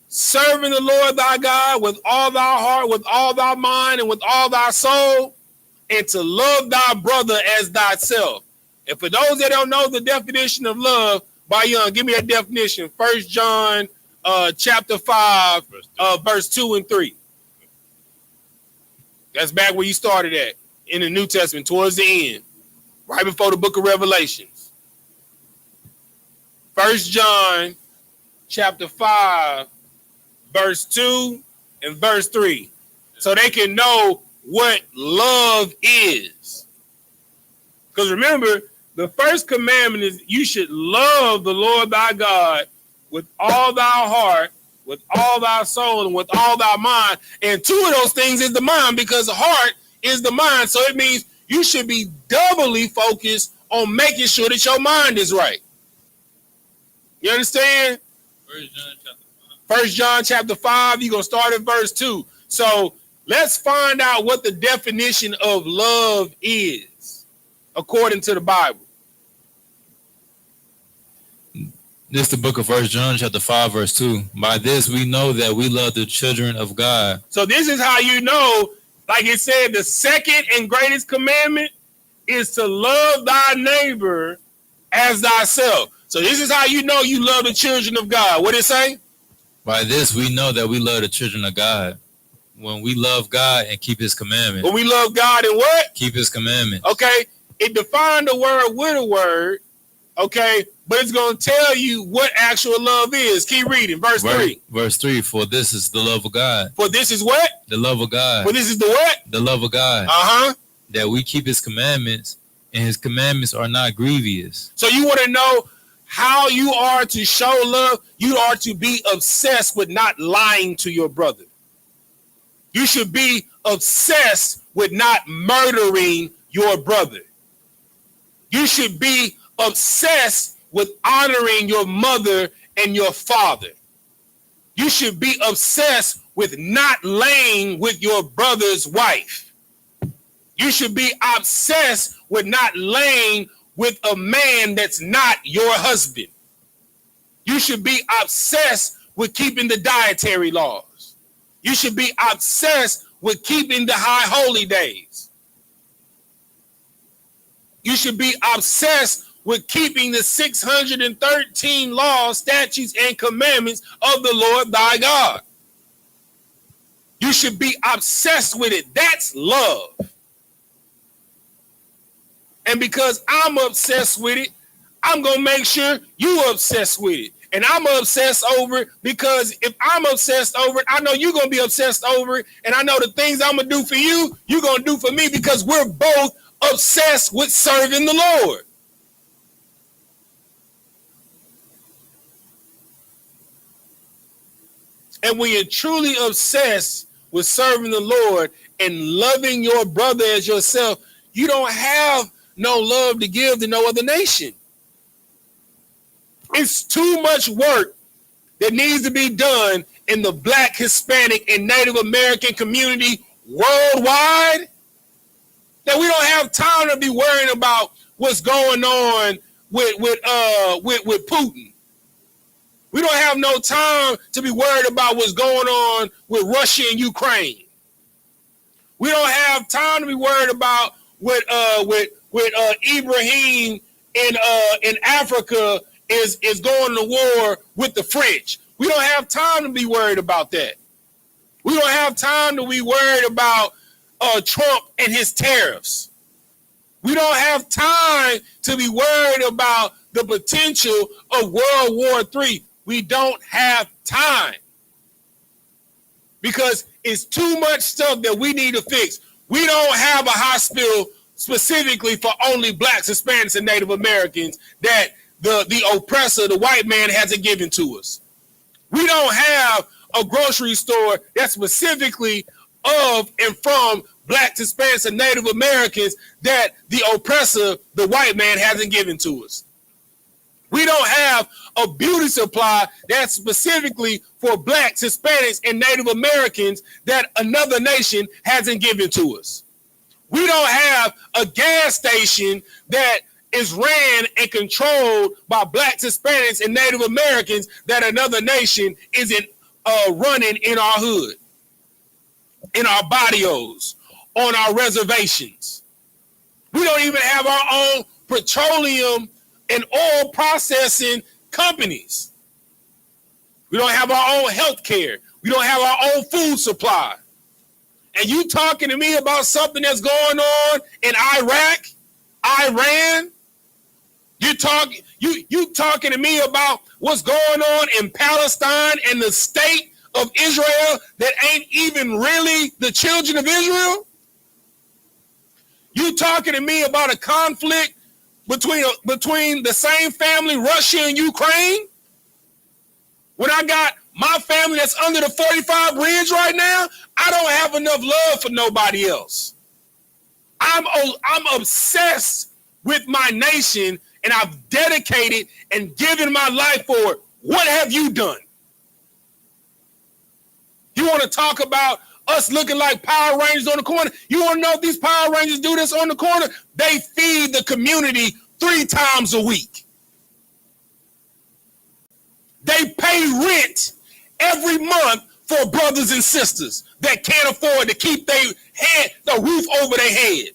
Serving the Lord thy God with all thy heart, with all thy mind, and with all thy soul, and to love thy brother as thyself. And for those that don't know the definition of love, by Young, give me that definition. 1 John chapter 5, verse 2 and 3. That's back where you started at in the New Testament, towards the end, right before the book of Revelations. 1 John chapter 5, verse 2 and verse 3. So they can know what love is. Because remember, the first commandment is you should love the Lord thy God with all thy heart, with all thy soul, and with all thy mind. And two of those things is the mind, because the heart is the mind. So it means you should be doubly focused on making sure that your mind is right. You understand? 1 John chapter 5, you're going to start at verse 2. So let's find out what the definition of love is according to the Bible. This is the book of 1 John chapter 5, verse 2. By this we know that we love the children of God. So this is how you know, like it said, the second and greatest commandment is to love thy neighbor as thyself. So this is how you know you love the children of God. What did it say? By this we know that we love the children of God. When we love God and keep his commandments. When we love God and what? Keep his commandments. Okay. It defined the word with a word. Okay. But it's going to tell you what actual love is. Keep reading. Verse 3. Verse 3. For this is the love of God. For this is what? The love of God. For this is the what? The love of God. Uh-huh. That we keep his commandments, and his commandments are not grievous. So you want to know how you are to show love? You are to be obsessed with not lying to your brother. You should be obsessed with not murdering your brother. You should be obsessed with honoring your mother and your father. You should be obsessed with not laying with your brother's wife. You should be obsessed with not laying with a man that's not your husband. You should be obsessed with keeping the dietary laws. You should be obsessed with keeping the high holy days. You should be obsessed with keeping the 613 laws, statutes, and commandments of the Lord thy God. You should be obsessed with it. That's love. And because I'm obsessed with it, I'm going to make sure you're obsessed with it. And I'm obsessed over it because if I'm obsessed over it, I know you're going to be obsessed over it. And I know the things I'm going to do for you, you're going to do for me, because we're both obsessed with serving the Lord. And when you're truly obsessed with serving the Lord and loving your brother as yourself, you don't have no love to give to no other nation. It's too much work that needs to be done in the Black, Hispanic, and Native American community worldwide that we don't have time to be worrying about what's going on with Putin. We don't have no time to be worried about what's going on with Russia and Ukraine. We don't have time to be worried about what Ibrahim in Africa is going to war with the French. We don't have time to be worried about that. We don't have time to be worried about Trump and his tariffs. We don't have time to be worried about the potential of World War III. We don't have time because it's too much stuff that we need to fix. We don't have a hospital specifically for only Blacks, Hispanics, and Native Americans that the oppressor, the white man, hasn't given to us. We don't have a grocery store that's specifically of and from Blacks, Hispanics, and Native Americans that the oppressor, the white man, hasn't given to us. We don't have a beauty supply that's specifically for Blacks, Hispanics, and Native Americans that another nation hasn't given to us. We don't have a gas station that is ran and controlled by Blacks, Hispanics, and Native Americans that another nation isn't running in our hood, in our barrios, on our reservations. We don't even have our own petroleum and oil processing companies. We don't have our own health care. We don't have our own food supply. And you talking to me about something that's going on in Iraq, Iran? You talking to me about what's going on in Palestine and the state of Israel that ain't even really the children of Israel? You talking to me about a conflict between the same family, Russia and Ukraine? When I got my family that's under the 45 bridge right now, I don't have enough love for nobody else. I'm obsessed with my nation, and I've dedicated and given my life for it. What have you done? You want to talk about us looking like Power Rangers on the corner? You want to know if these Power Rangers do this on the corner? They feed the community 3 times a week. They pay rent every month for brothers and sisters that can't afford to keep the roof over their head.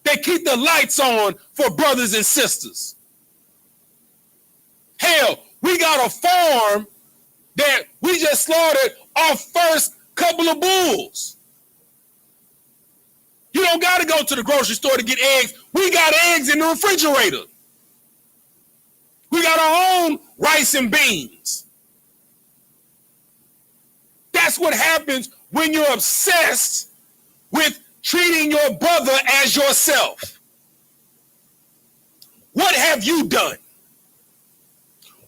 They keep the lights on for brothers and sisters. Hell, we got a farm that we just slaughtered our first couple of bulls. You don't got to go to the grocery store to get eggs. We got eggs in the refrigerator. We got our own rice and beans. That's what happens when you're obsessed with treating your brother as yourself. What have you done?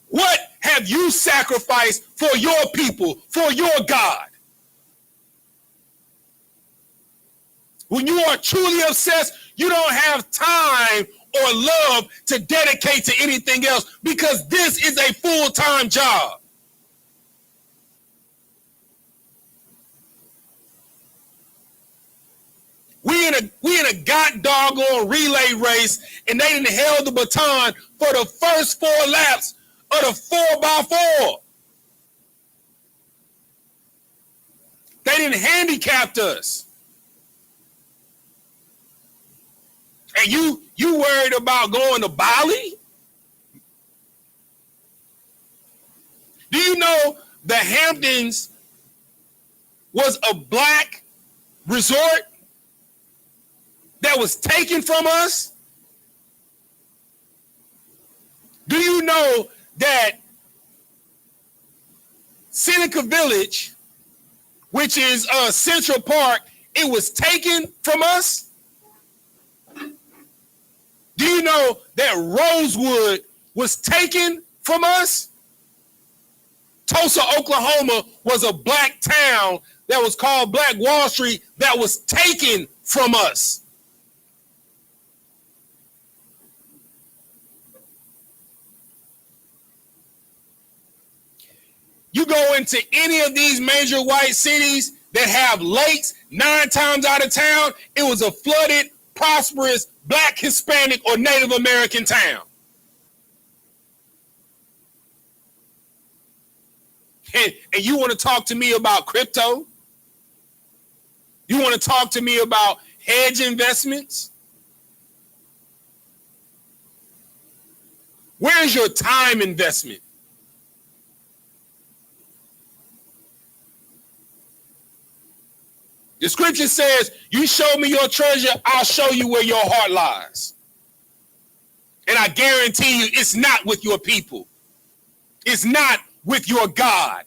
What have you sacrificed for your people, for your God? When you are truly obsessed, you don't have time or love to dedicate to anything else, because this is a full-time job. We in a god doggone relay race, and they didn't held the baton for the first 4 laps of the 4x4. They didn't handicap us. And you worried about going to Bali? Do you know the Hamptons was a black resort that was taken from us? Do you know that Seneca Village, which is Central Park, it was taken from us? Do you know that Rosewood was taken from us? Tulsa, Oklahoma was a black town that was called Black Wall Street that was taken from us. You go into any of these major white cities that have lakes, 9 times out of town, it was a flooded, prosperous, Black, Hispanic, or Native American town. And you want to talk to me about crypto? You want to talk to me about hedge investments? Where's your time investment? The scripture says, you show me your treasure, I'll show you where your heart lies. And I guarantee you, it's not with your people. It's not with your God.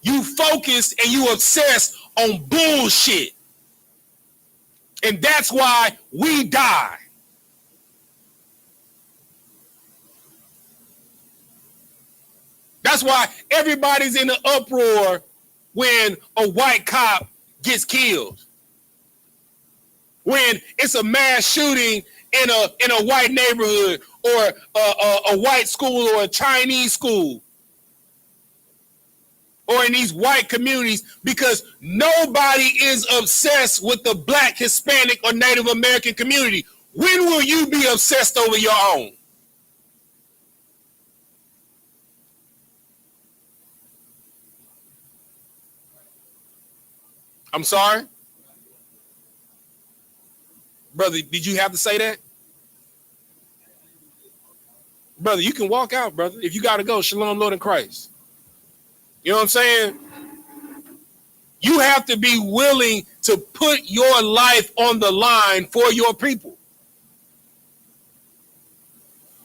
You focus and you obsess on bullshit. And that's why we die. That's why everybody's in an uproar when a white cop gets killed. When it's a mass shooting in a white neighborhood or a white school or a Chinese school or in these white communities, because nobody is obsessed with the Black, Hispanic, or Native American community. When will you be obsessed over your own? I'm sorry? Brother, did you have to say that? Brother, you can walk out, brother. If you got to go, shalom, Lord in Christ. You know what I'm saying? You have to be willing to put your life on the line for your people.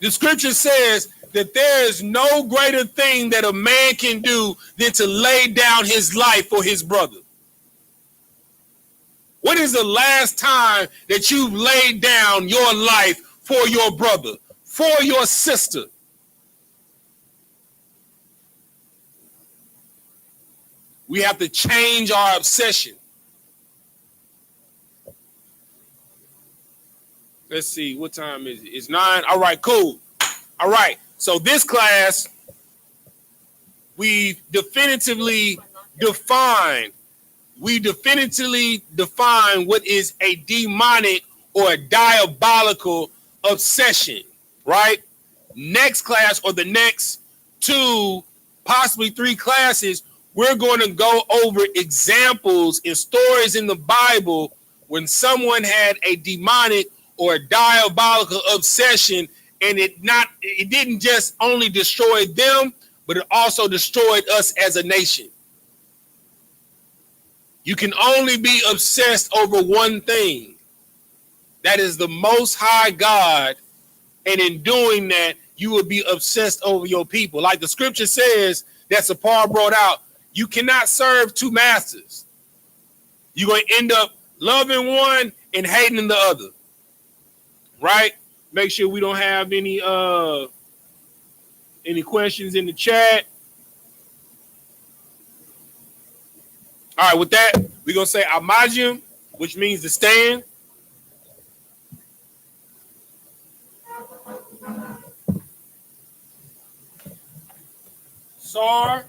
The scripture says that there is no greater thing that a man can do than to lay down his life for his brother. When is the last time that you've laid down your life for your brother, for your sister? We have to change our obsession. Let's see, what time is it? It's 9. All right, cool. All right, so this class, we definitively define what is a demonic or a diabolical obsession, right? Next class, or the next 2, possibly 3 classes, we're going to go over examples and stories in the Bible when someone had a demonic or a diabolical obsession, and it didn't just only destroy them, but it also destroyed us as a nation. You can only be obsessed over one thing. That is the Most High God. And in doing that, you will be obsessed over your people. Like the scripture says, that Sapar brought out, you cannot serve 2 masters. You're going to end up loving one and hating the other. Right? Make sure we don't have any questions in the chat. All right, with that, we're going to say Amajim, which means to stand. Sar,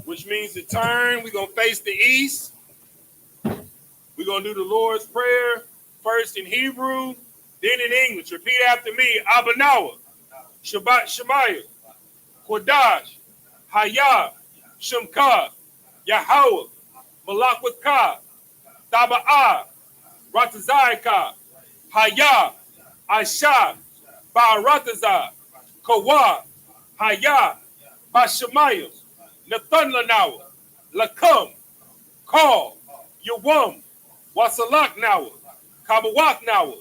which means to turn. We're going to face the east. We're going to do the Lord's Prayer, first in Hebrew, then in English. Repeat after me. Abanawa, Shabbat Shemaiah, Kodash, Hayah, Shemka, Yahweh, Malak with Ka, Taba'ah, Ratazai Hayah, Aisha, Ba'aratazah, Kawa, Hayah, Bashemayah, Nathan Lanawa, Lakam, Call, Yawam, Wasalak Nawa, Kabawak Nawa,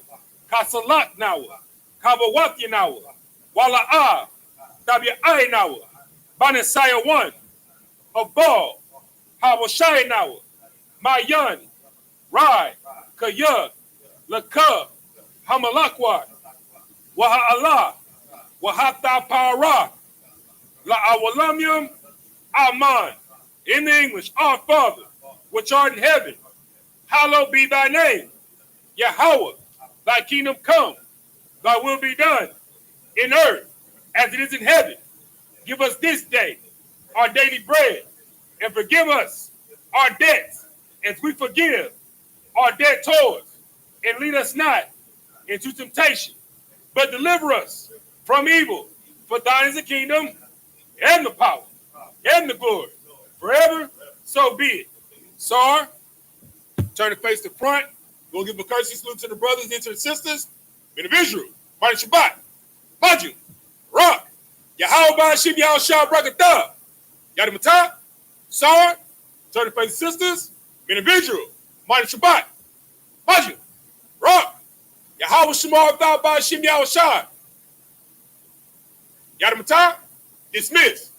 Kasalak Nawa, Kabawak Yanawa, Wala'ah, Tabi'ai Nawa, Banisaya 1, Abal, Hawashai Nawa, Mayan, Rai, Kaya, Laka, Hamalakwat, Waha'Allah, Wahata Para, La'awalamyum, Aman. In the English, our Father, which art in heaven, hallowed be thy name. Yahweh, thy kingdom come, thy will be done in earth as it is in heaven. Give us this day our daily bread, and forgive us our debts as we forgive our debtors. And lead us not into temptation, but deliver us from evil. For thine is the kingdom, and the power, and the glory, forever. So be it. Sar, turn to face the front. We'll give a courtesy salute to the brothers and to the sisters. In the visual, Martin Shabbat, Maju, Rock, Yahweh Bashim Yahweh Shah Brakatah, Yadi Matah, Sar, turn to face the sisters. In the visual, Martin Shabbat, Maju, Rock, Yahweh Shemar Thou Bashim Yahweh Shah, Yadi Matah, dismiss.